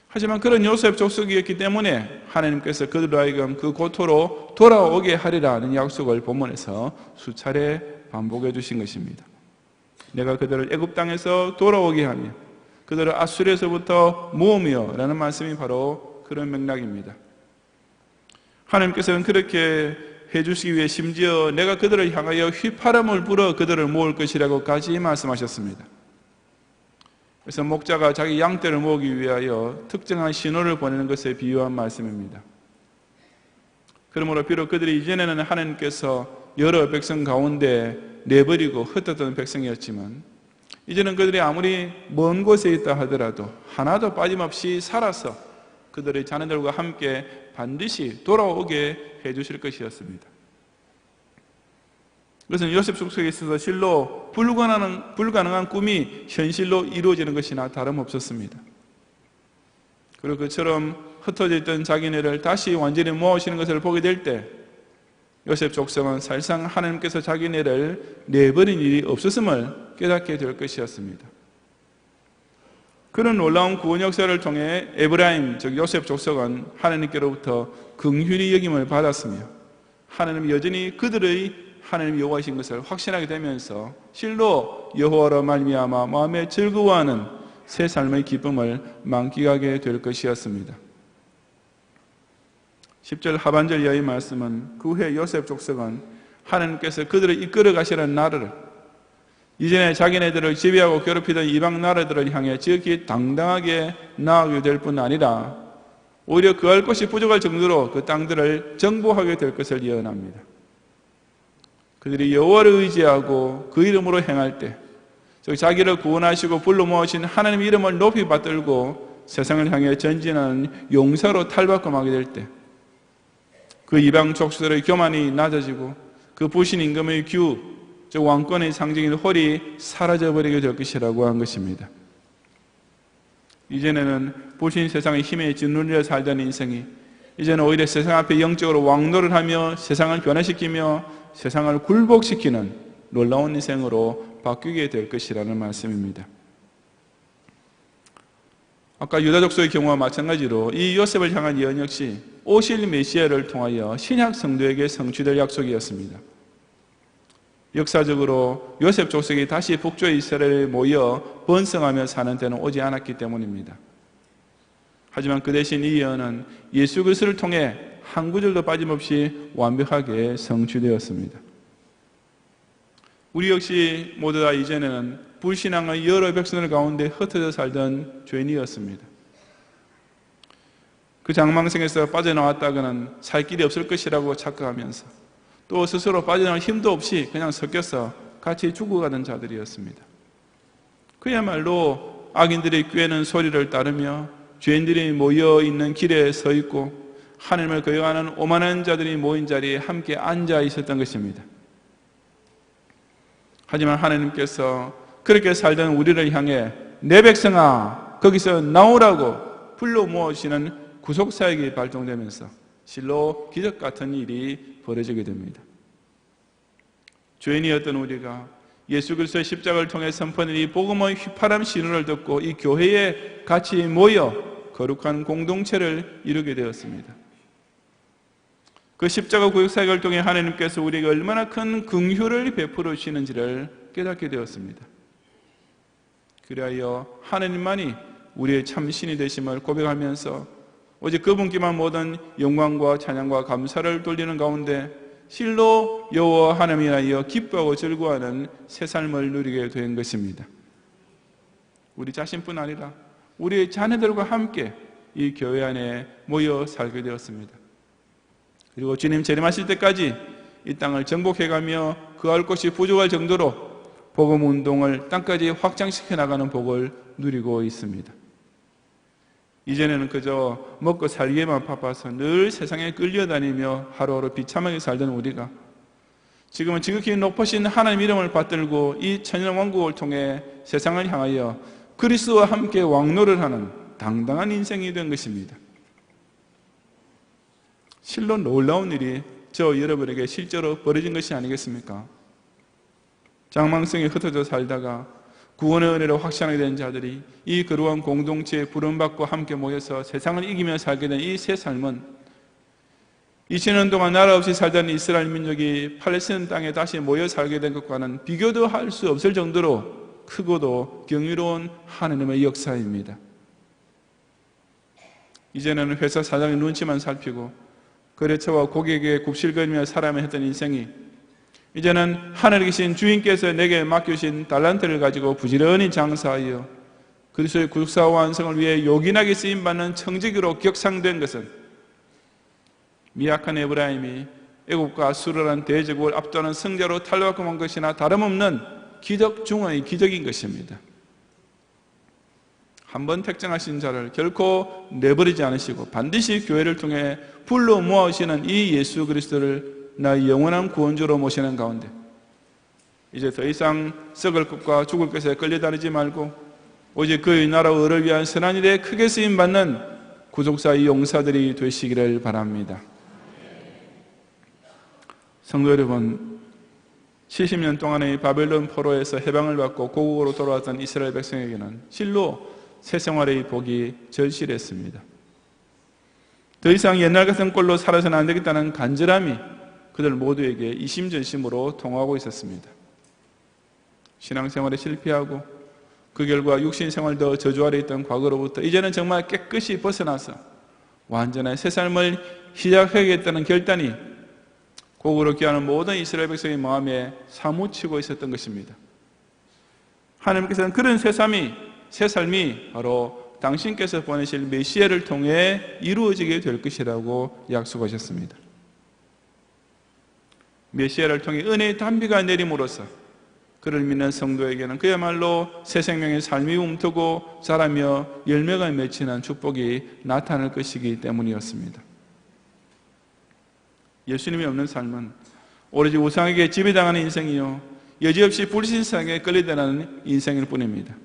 하지만 그런 요셉 족속이었기 때문에 하나님께서 그들로 하여금 그 고토로 돌아오게 하리라는 약속을 본문에서 수차례 반복해 주신 것입니다. 내가 그들을 애굽 땅에서 돌아오게 하며 그들을 아수르에서부터 모으며 라는 말씀이 바로 그런 맥락입니다. 하나님께서는 그렇게 해주시기 위해 심지어 내가 그들을 향하여 휘파람을 불어 그들을 모을 것이라고까지 말씀하셨습니다. 그래서 목자가 자기 양떼를 모으기 위하여 특정한 신호를 보내는 것에 비유한 말씀입니다. 그러므로 비록 그들이 이전에는 하나님께서 여러 백성 가운데 내버리고 흩어졌던 백성이었지만 이제는 그들이 아무리 먼 곳에 있다 하더라도 하나도 빠짐없이 살아서 그들의 자녀들과 함께 반드시 돌아오게 해주실 것이었습니다. 그것은 요셉 족속에 있어서 실로 불가능한 꿈이 현실로 이루어지는 것이나 다름없었습니다. 그리고 그처럼 흩어져 있던 자기네를 다시 완전히 모아오시는 것을 보게 될 때 요셉 족속은 사실상 하나님께서 자기네를 내버린 일이 없었음을 깨닫게 될 것이었습니다. 그런 놀라운 구원 역사를 통해 에브라임, 즉 요셉 족속은 하나님께로부터 긍휼히 여김을 받았으며 하나님이 여전히 그들의 하나님 여호와이신 것을 확신하게 되면서 실로 여호와로 말미암아 마음에 즐거워하는 새 삶의 기쁨을 만끽하게 될 것이었습니다. 10절 하반절 이하의 말씀은 그 후에 요셉 족속은 하나님께서 그들을 이끌어 가시는 나라를 이전에 자기네들을 지배하고 괴롭히던 이방 나라들을 향해 지극히 당당하게 나아가게 될 뿐 아니라 오히려 그할 것이 부족할 정도로 그 땅들을 정복하게 될 것을 예언합니다. 그들이 여호와를 의지하고 그 이름으로 행할 때, 즉 자기를 구원하시고 불러 모으신 하나님의 이름을 높이 받들고 세상을 향해 전진하는 용사로 탈바꿈하게 될 때, 그 이방 족속들의 교만이 낮아지고 그 부신 임금의 규, 즉 왕권의 상징인 홀이 사라져버리게 될 것이라고 한 것입니다. 이전에는 부신 세상의 힘에 짓눌려 살던 인생이 이제는 오히려 세상 앞에 영적으로 왕노를 하며 세상을 변화시키며 세상을 굴복시키는 놀라운 인생으로 바뀌게 될 것이라는 말씀입니다. 아까 유다 족속의 경우와 마찬가지로 이 요셉을 향한 예언 역시 오실 메시아를 통하여 신약 성도에게 성취될 약속이었습니다. 역사적으로 요셉 족속이 다시 북쪽 이스라엘에 모여 번성하며 사는 때는 오지 않았기 때문입니다. 하지만 그 대신 이 예언은 예수 그리스도를 통해 한 구절도 빠짐없이 완벽하게 성취되었습니다. 우리 역시 모두 다 이전에는 불신앙의 여러 백성들 가운데 흩어져 살던 죄인이었습니다. 그 장망성에서 빠져나왔다가는 살 길이 없을 것이라고 착각하면서 또 스스로 빠져나올 힘도 없이 그냥 섞여서 같이 죽어가는 자들이었습니다. 그야말로 악인들이 꾀는 소리를 따르며 죄인들이 모여있는 길에 서 있고 하나님을 거역하는 오만한 자들이 모인 자리에 함께 앉아 있었던 것입니다. 하지만 하나님께서 그렇게 살던 우리를 향해 내 백성아 거기서 나오라고 불러 모으시는 구속사역이 발동되면서 실로 기적 같은 일이 벌어지게 됩니다. 죄인이었던 우리가 예수 그리스도의 십자가를 통해 선포된 이 복음의 휘파람 신호를 듣고 이 교회에 같이 모여 거룩한 공동체를 이루게 되었습니다. 그 십자가 구역사역을 통해 하나님께서 우리에게 얼마나 큰 긍휼을 베풀어 주시는지를 깨닫게 되었습니다. 그리하여 하나님만이 우리의 참신이 되심을 고백하면서 오직 그분께만 모든 영광과 찬양과 감사를 돌리는 가운데 실로 여호와 하나님이라여 기뻐하고 즐거워하는 새 삶을 누리게 된 것입니다. 우리 자신뿐 아니라 우리의 자녀들과 함께 이 교회 안에 모여 살게 되었습니다. 그리고 주님 재림하실 때까지 이 땅을 정복해가며 그할 것이 부족할 정도로 복음 운동을 땅까지 확장시켜 나가는 복을 누리고 있습니다. 이전에는 그저 먹고 살기에만 바빠서 늘 세상에 끌려다니며 하루하루 비참하게 살던 우리가 지금은 지극히 높으신 하나님 이름을 받들고 이 천년왕국을 통해 세상을 향하여 그리스도와 함께 왕노를 하는 당당한 인생이 된 것입니다. 실로 놀라운 일이 저 여러분에게 실제로 벌어진 것이 아니겠습니까? 장망성에 흩어져 살다가 구원의 은혜로 확신하게 된 자들이 이 거룩한 공동체에 부름받고 함께 모여서 세상을 이기며 살게 된 이 새 삶은 2000년 동안 나라 없이 살던 이스라엘 민족이 팔레스타인 땅에 다시 모여 살게 된 것과는 비교도 할 수 없을 정도로 크고도 경이로운 하나님의 역사입니다. 이제는 회사 사장의 눈치만 살피고 거래처와 고객에게 굽실거리며 살아야만 했던 인생이 이제는 하늘에 계신 주인께서 내게 맡겨주신 달란트를 가지고 부지런히 장사하여 그리스도의 구속사 완성을 위해 요긴하게 쓰임받는 청지기로 격상된 것은 미약한 에브라임이 애국과 수르란 대제국을 압도하는 승자로 탈락한 것이나 다름없는 기적 중의 기적인 것입니다. 한번 택정하신 자를 결코 내버리지 않으시고 반드시 교회를 통해 불러 모아오시는 이 예수 그리스도를 나의 영원한 구원주로 모시는 가운데 이제 더 이상 썩을 것과 죽을 것에 끌려다니지 말고 오직 그의 나라와 의를 위한 선한 일에 크게 쓰임받는 구속사의 용사들이 되시기를 바랍니다. 성도 여러분, 70년 동안의 바벨론 포로에서 해방을 받고 고국으로 돌아왔던 이스라엘 백성에게는 실로 새 생활의 복이 절실했습니다. 더 이상 옛날 같은 꼴로 살아서는 안 되겠다는 간절함이 그들 모두에게 이심전심으로 통하고 있었습니다. 신앙생활에 실패하고 그 결과 육신생활도 저주 아래 있던 과거로부터 이제는 정말 깨끗이 벗어나서 완전한 새 삶을 시작하겠다는 결단이 고국으로 귀하는 모든 이스라엘 백성의 마음에 사무치고 있었던 것입니다. 하나님께서는 그런 새 삶이 바로 당신께서 보내실 메시아를 통해 이루어지게 될 것이라고 약속하셨습니다. 메시아를 통해 은혜의 단비가 내림으로써 그를 믿는 성도에게는 그야말로 새 생명의 삶이 움트고 자라며 열매가 맺히는 축복이 나타날 것이기 때문이었습니다. 예수님이 없는 삶은 오로지 우상에게 지배당하는 인생이요 여지없이 불신상에 끌려다니는 인생일 뿐입니다.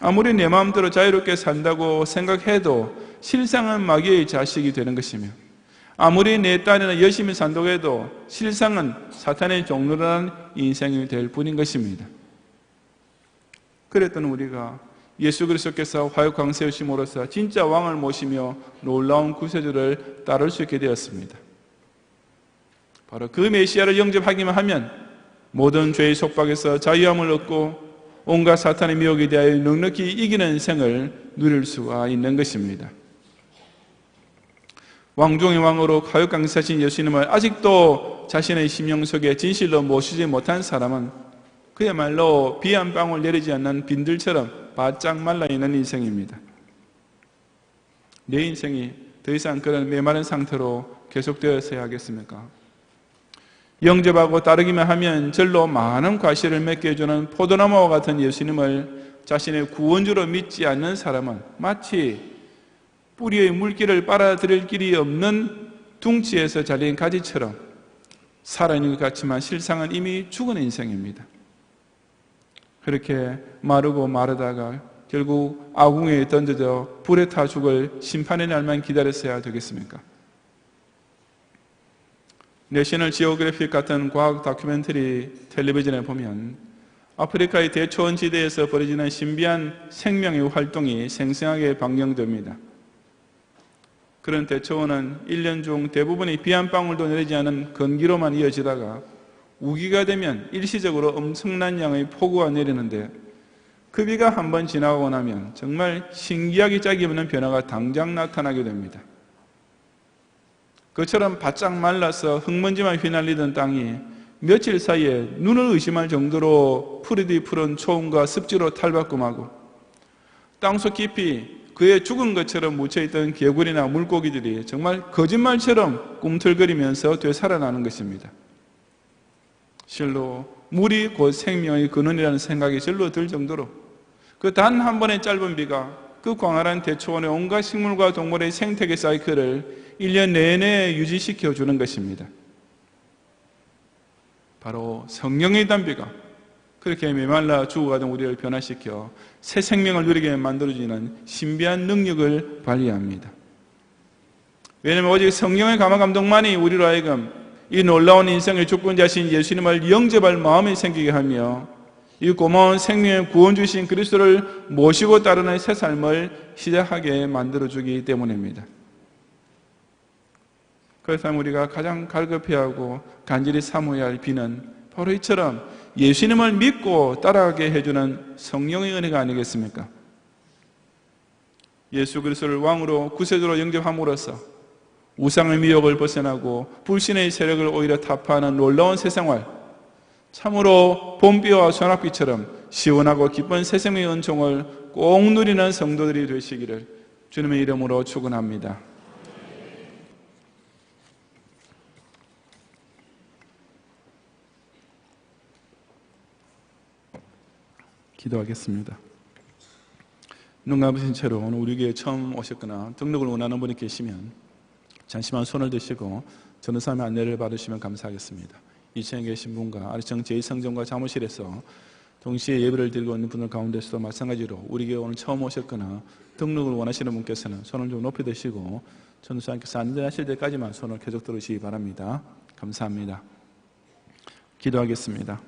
아무리 내 마음대로 자유롭게 산다고 생각해도 실상은 마귀의 자식이 되는 것이며 아무리 내 딴에는 열심히 산다고 해도 실상은 사탄의 종로라는 인생이 될 뿐인 것입니다. 그랬던 우리가 예수 그리스도께서 화요광 세우심으로써 진짜 왕을 모시며 놀라운 구세주를 따를 수 있게 되었습니다. 바로 그 메시아를 영접하기만 하면 모든 죄의 속박에서 자유함을 얻고 온갖 사탄의 미혹에 대하여 넉넉히 이기는 생을 누릴 수가 있는 것입니다. 왕중의 왕으로 화요광 세신 예수님을 아직도 자신의 심령 속에 진실로 모시지 못한 사람은 그야말로 비 한 방울 내리지 않는 빈들처럼 바짝 말라있는 인생입니다. 내 인생이 더 이상 그런 메마른 상태로 계속되어서야 하겠습니까? 영접하고 따르기만 하면 절로 많은 과실을 맺게 해주는 포도나무와 같은 예수님을 자신의 구원주로 믿지 않는 사람은 마치 뿌리의 물기를 빨아들일 길이 없는 둥치에서 잘린 가지처럼 살아있는 것 같지만 실상은 이미 죽은 인생입니다. 그렇게 마르고 마르다가 결국 아궁이에 던져져 불에 타 죽을 심판의 날만 기다렸어야 되겠습니까? 내셔널 지오그래픽 같은 과학 다큐멘터리 텔레비전에 보면 아프리카의 대초원 지대에서 벌어지는 신비한 생명의 활동이 생생하게 방영됩니다. 그런 대초원은 1년 중 대부분이 비 한 방울도 내리지 않은 건기로만 이어지다가 우기가 되면 일시적으로 엄청난 양의 폭우가 내리는데 그 비가 한번 지나가고 나면 정말 신기하기 짝이 없는 변화가 당장 나타나게 됩니다. 그처럼 바짝 말라서 흙먼지만 휘날리던 땅이 며칠 사이에 눈을 의심할 정도로 푸르디 푸른 초원과 습지로 탈바꿈하고 땅속 깊이 그의 죽은 것처럼 묻혀있던 개구리나 물고기들이 정말 거짓말처럼 꿈틀거리면서 되살아나는 것입니다. 실로 물이 곧 생명의 근원이라는 생각이 절로 들 정도로 그 단 한 번의 짧은 비가 그 광활한 대초원의 온갖 식물과 동물의 생태계 사이클을 1년 내내 유지시켜 주는 것입니다. 바로 성령의 담비가 그렇게 메말라 죽어가던 우리를 변화시켜 새 생명을 누리게 만들어주는 신비한 능력을 발휘합니다. 왜냐하면 오직 성령의 감화 감동만이 우리로 하여금 이 놀라운 인생의 주권자신 예수님을 영접할 마음이 생기게 하며 이 고마운 생명의 구원 주신 그리스도를 모시고 따르는 새 삶을 시작하게 만들어주기 때문입니다. 그래서 우리가 가장 갈급해하고 간절히 사모해야 할 비는 바로 이처럼 예수님을 믿고 따라가게 해주는 성령의 은혜가 아니겠습니까? 예수 그리스도를 왕으로 구세주로 영접함으로써 우상의 미혹을 벗어나고 불신의 세력을 오히려 타파하는 놀라운 새 생활, 참으로 봄비와 소낙비처럼 시원하고 기쁜 새 생명의 은총을 꼭 누리는 성도들이 되시기를 주님의 이름으로 축원합니다. 기도하겠습니다. 눈 감으신 채로 오늘 우리 교회에 처음 오셨거나 등록을 원하는 분이 계시면 잠시만 손을 드시고 전도사님의 안내를 받으시면 감사하겠습니다. 2층에 계신 분과 아래층 제2성전과 사무실에서 동시에 예배를 드리고 있는 분들 가운데서도 마찬가지로 우리 교회 오늘 처음 오셨거나 등록을 원하시는 분께서는 손을 좀 높이 드시고 전도사님께서 안내하실 때까지만 손을 계속 들으시기 바랍니다. 감사합니다. 기도하겠습니다.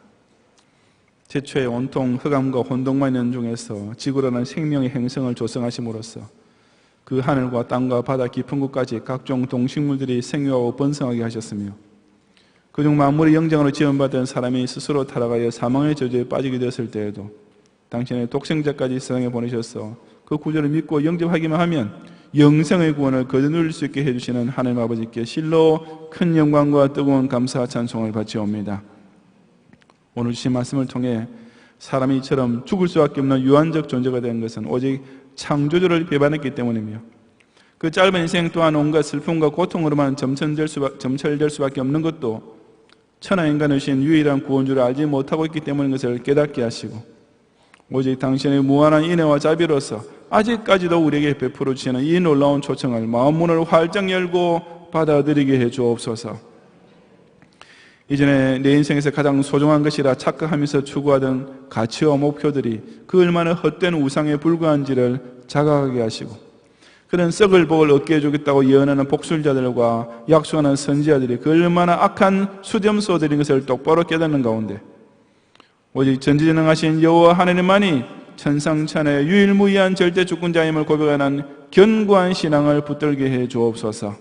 최초의 온통 흑암과 혼돈만 있는 중에서 지구라는 생명의 행성을 조성하심으로써 그 하늘과 땅과 바다 깊은 곳까지 각종 동식물들이 생육하고 번성하게 하셨으며 그중 만물의 영장으로 지원받은 사람이 스스로 타락하여 사망의 저주에 빠지게 되었을 때에도 당신의 독생자까지 세상에 보내셔서 그 구주를 믿고 영접하기만 하면 영생의 구원을 거저 누릴 수 있게 해주시는 하나님 아버지께 실로 큰 영광과 뜨거운 감사와 찬송을 바치옵니다. 오늘 주신 말씀을 통해 사람이 이처럼 죽을 수밖에 없는 유한적 존재가 된 것은 오직 창조주를 배반했기 때문이며 그 짧은 인생 또한 온갖 슬픔과 고통으로만 점철될 수밖에 없는 것도 천하인간이신 유일한 구원주를 알지 못하고 있기 때문인 것을 깨닫게 하시고 오직 당신의 무한한 인애와 자비로서 아직까지도 우리에게 베풀어 주시는 이 놀라운 초청을 마음문을 활짝 열고 받아들이게 해 주옵소서. 이전에 내 인생에서 가장 소중한 것이라 착각하면서 추구하던 가치와 목표들이 그 얼마나 헛된 우상에 불과한지를 자각하게 하시고 그런 썩을 복을 얻게 해주겠다고 예언하는 복술자들과 약속하는 선지자들이 그 얼마나 악한 수렴소들인 것을 똑바로 깨닫는 가운데 오직 전지전능하신 여호와 하나님만이 천상천하의 유일무이한 절대 주권자임을 고백하는 견고한 신앙을 붙들게 해 주옵소서.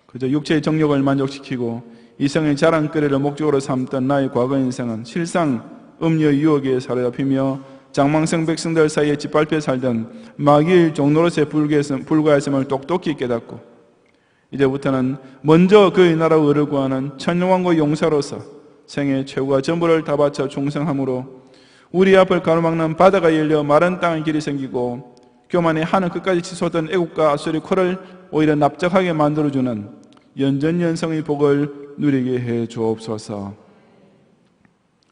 그저 육체의 정욕을 만족시키고 이성의 자랑거리를 목적으로 삼던 나의 과거 인생은 실상 음녀 유혹에 사로잡히며 장망성 백성들 사이에 짓밟혀 살던 마귀의 종노릇에 불과했음을 똑똑히 깨닫고 이제부터는 먼저 그의 나라 의를 구하는 천왕과 용사로서 생애 최고와 전부를 다 바쳐 충성함으로 우리 앞을 가로막는 바다가 열려 마른 땅의 길이 생기고 교만의 하늘 끝까지 치솟던 애국과 아수리 코를 오히려 납작하게 만들어주는 연전연성의 복을 누리게 해 주옵소서.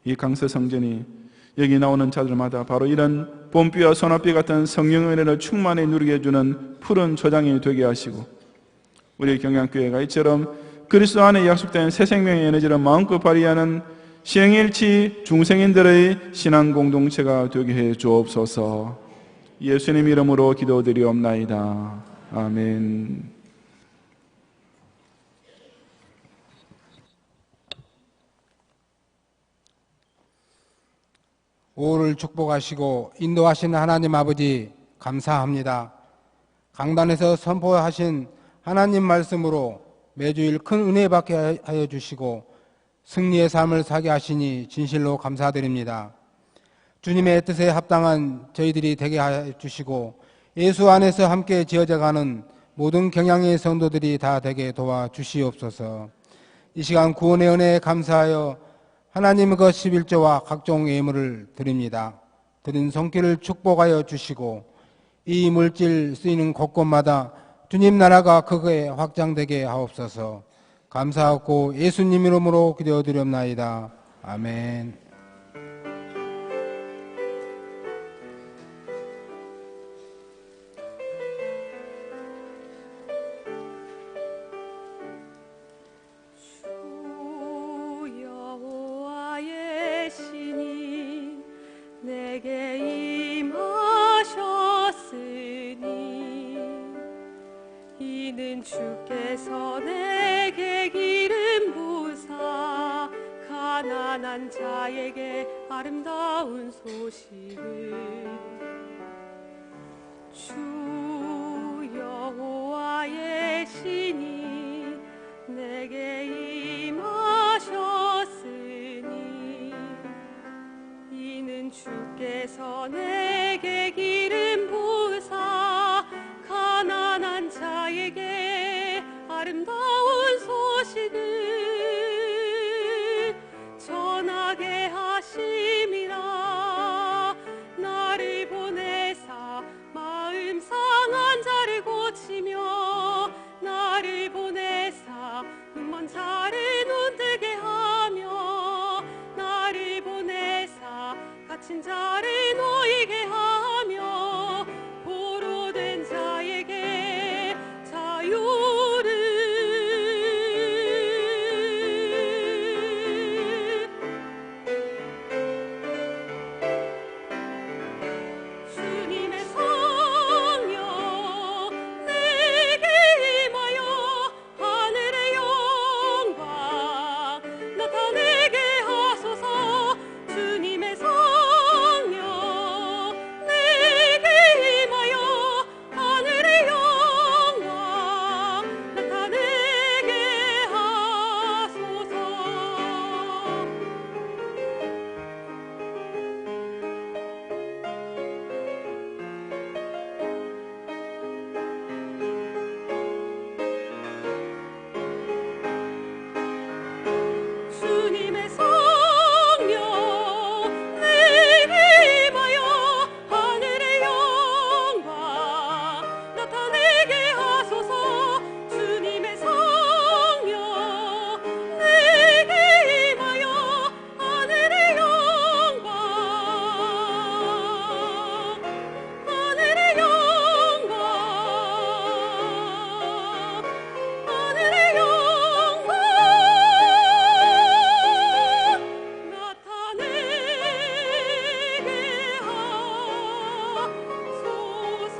이 강서 성전이 여기 나오는 자들마다 바로 이런 봄비와 소낙비 같은 성령의 은혜를 충만히 누리게 해주는 푸른 초장이 되게 하시고 우리 경양교회가 이처럼 그리스도 안에 약속된 새 생명의 에너지를 마음껏 발휘하는 신행일치 중생인들의 신앙 공동체가 되게 해 주옵소서. 예수님 이름으로 기도드리옵나이다. 아멘. 오후를 축복하시고 인도하신 하나님 아버지 감사합니다. 강단에서 선포하신 하나님 말씀으로 매주일 큰 은혜 받게 하여 주시고 승리의 삶을 사게 하시니 진실로 감사드립니다. 주님의 뜻에 합당한 저희들이 되게 하여 주시고 예수 안에서 함께 지어져가는 모든 경양의 성도들이 다 되게 도와주시옵소서. 이 시간 구원의 은혜에 감사하여 하나님의 그 11조와 각종 예물을 드립니다. 드린 손길을 축복하여 주시고 이 물질 쓰이는 곳곳마다 주님 나라가 크게 확장되게 하옵소서. 감사하고 예수님 이름으로 기도드렸나이다. 아멘. 이는 주께서 내게 기름 부사 가난한 자에게 아름다운 소식을 주 여호와의 신이 내게 임하셨으니 이는 주께서 내게 기름 부사 가난한 자에게 아름다운 소식을 전하게 하심이라. 나를 보내사 마음 상한 자를 고치며 나를 보내사 눈먼 자를 눈뜨게 하며 나를 보내사 갇힌 자를 놓이게 하며 포로된 자에게 자유를 주님의 성령 내게 임하여 하늘의 영광 나타내게 하소서. 주님의 성령 내게 임하여 하늘의 영광 나타내게 하소서. 주님의 성령 내게 임하여 하늘의 영광 나타내게 하소서. 주님의 성령 내게 임하여 하늘의 영광 하늘의 영광 하늘의 영광 나타내게 하소서.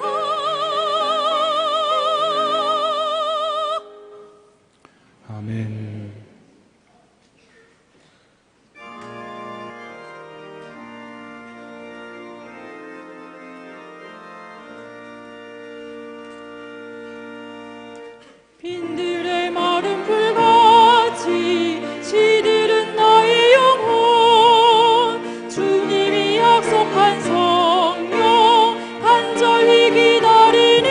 아멘. 빈들의 마른 불같이 시들은 나의 영혼 주님이 약속한 성령 간절히 기다리니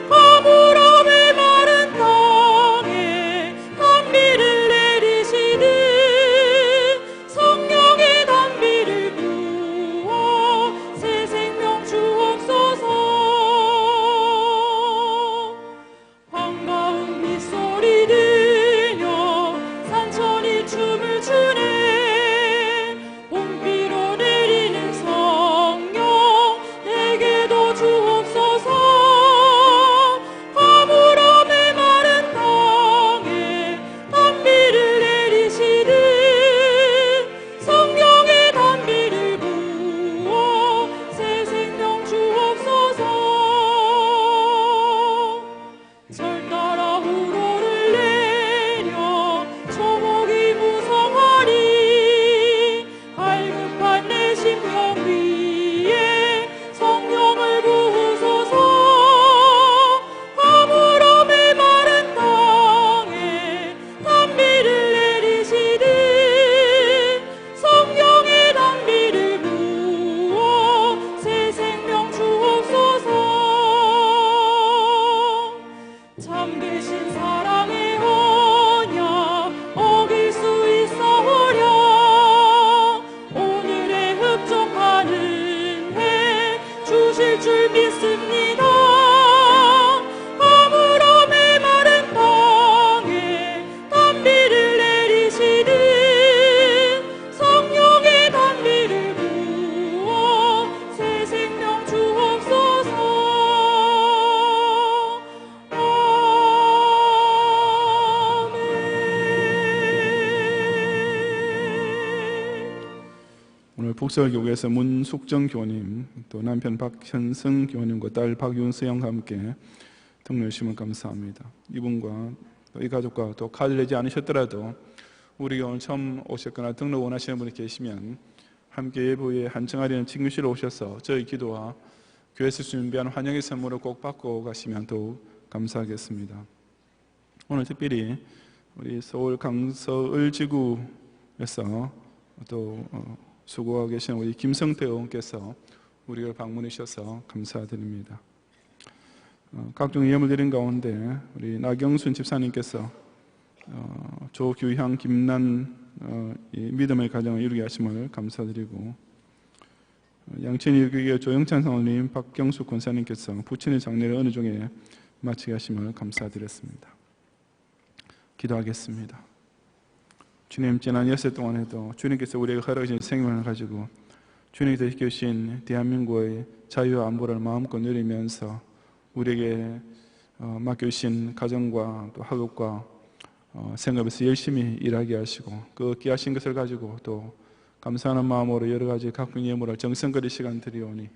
가물함의 마른 땅에 단비를 내리시듯 성령의 단비를 부어 새 생명 주옵소서. 반가운 빗소리 들려 산천이 춤을 추네. 봄비로 내리는 성령 내게도 주옵소서. 가물함의 마른 땅에 단비를 내리시듯 성령의 단비를 부어 새 생명 주옵소서. 절 따라 우로를 내려 초목이 무성하리. 갈급한 내 심령 위에 성령을 부으소서. 가물함의 마른 땅에 단비를 내리시듯 성령의 단비를 부어 새 생명 주옵소서. 잠드신 사랑의 언약 어길 수 있사오랴. 오늘의 흡족한 은혜 주실 줄 믿습니다. 가물함의 마른 땅에 단비를 내리시듯 성령의 단비를 부어 새 생명 주옵소서. 오늘 북설교회에서 문숙정 교님, 또 남편 박현승 교님과 딸 박윤수영과 함께 등록하시면 감사합니다. 이분과 또 이 가족과 또 카드 내지 않으셨더라도 우리 오늘 처음 오셨거나 등록 원하시는 분이 계시면 함께 예부에 한청아리는 친구실로 오셔서 저희 기도와 교회에서 준비한 환영의 선물을 꼭 받고 가시면 더욱 감사하겠습니다. 오늘 특별히 우리 서울 강서을 지구에서 또 수고하고 계신 우리 김성태 의원께서 우리를 방문해 주셔서 감사드립니다. 각종 예물 드린 가운데 우리 나경순 집사님께서 조규향 김난 믿음의 가정을 이루게 하심을 감사드리고, 양천이 교회 조영찬 사모님, 박경수 권사님께서 부친의 장례를 어느 중에 마치게 하심을 감사드렸습니다. 기도하겠습니다. 주님, 지난 여섯 동안에도 주님께서 우리에게 허락하신 생명을 가지고 주님께서 지켜주신 대한민국의 자유와 안보를 마음껏 누리면서 우리에게 맡겨주신 가정과 또 학업과 생업에서 열심히 일하게 하시고, 그 귀하신 것을 가지고 또 감사하는 마음으로 여러 가지 각종 예물을 정성거리 시간 드리오니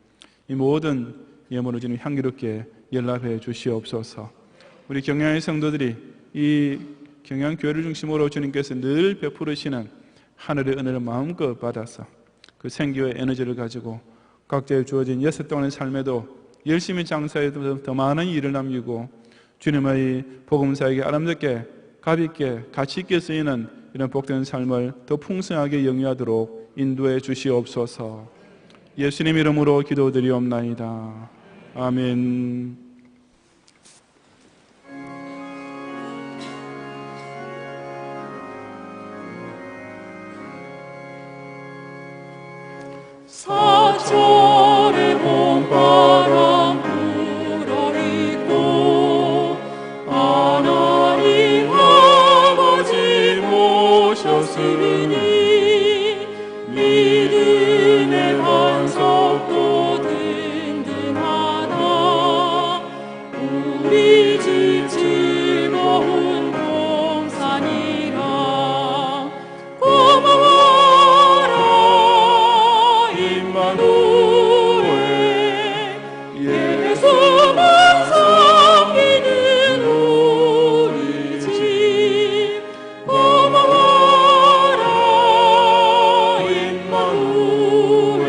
이 모든 예물을 주님 향기롭게 연락해 주시옵소서. 우리 경양의 성도들이 이 경양교회를 중심으로 주님께서 늘 베푸시는 하늘의 은혜를 마음껏 받아서 그 생기와 에너지를 가지고 각자의 주어진 여섯 동안의 삶에도 열심히 장사해도 더 많은 일을 남기고 주님의 복음사에게 아름답게 가볍게 가치 있게 쓰이는 이런 복된 삶을 더 풍성하게 영위하도록 인도해 주시옵소서. 예수님 이름으로 기도드리옵나이다. 아멘. 사철의 봄바람 불어있고 하나님 아버지 모셨으니 믿음의 반석도 든든하다. 우리 집 즐거운 동산이라 고마워라 임마누엘. 예수만 섬기는 우리 집 고마워라 임마누엘.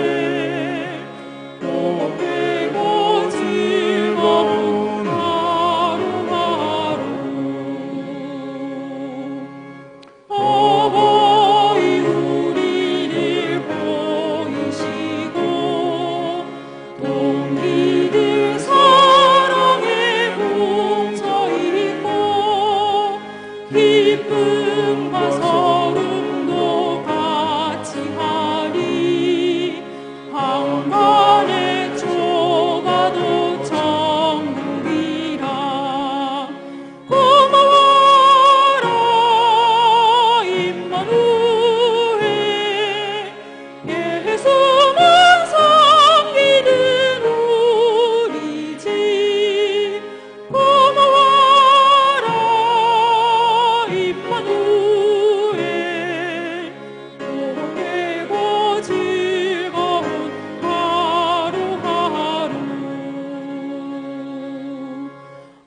복되고 즐거운 하루하루. 어버이 우리를 보이시고 동기들 사랑에 뭉쳐있고 기쁨과 서름도 같이 하리. 한간의 조가도 천국이라. 고마워라 임마누엘. 예수만 섬기는 우리 집 고마워라 임마누엘. 복되고 즐거운 하루하루.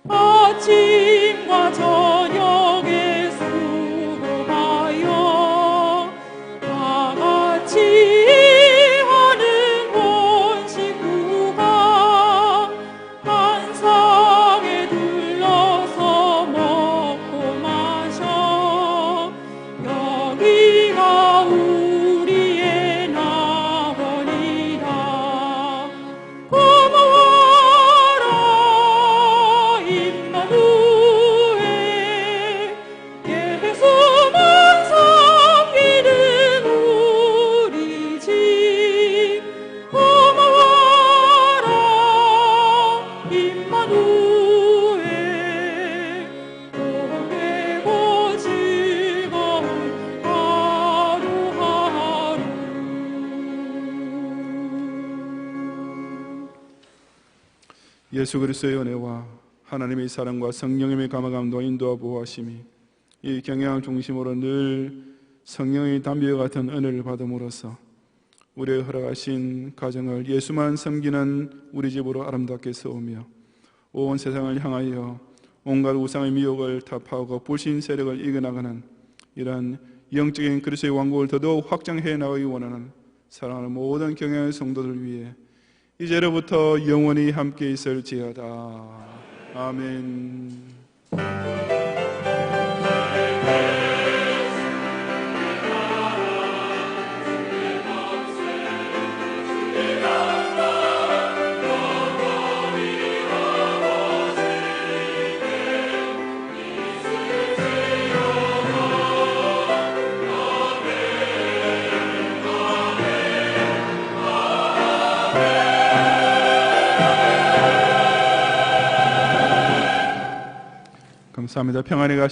아침과 저녁에 수고하여 다 같이 하는 온 식구가 한 상에 둘러서 먹고 마셔. 여기가 우리의 나원이라. 고마워라 임마누엘. 예수만 섬기는 우리 집 고마워라 임마누엘. 복되고 즐거운 하루하루. 예수 그리스도의 은혜와 하나님의 사랑과 성령님의 감화감도 인도와 보호하심이 이 경향 중심으로 늘 성령의 담비와 같은 은혜를 받음으로써 우리의 허락하신 가정을 예수만 섬기는 우리 집으로 아름답게 세우며 온 세상을 향하여 온갖 우상의 미혹을 타파하고 불신 세력을 이겨나가는 이러한 영적인 그리스도의 왕국을 더더욱 확장해 나가기 원하는 사랑하는 모든 경영의 성도들 위해 이제로부터 영원히 함께 있을지어다. 아멘. 감사합니다. 평안히 가시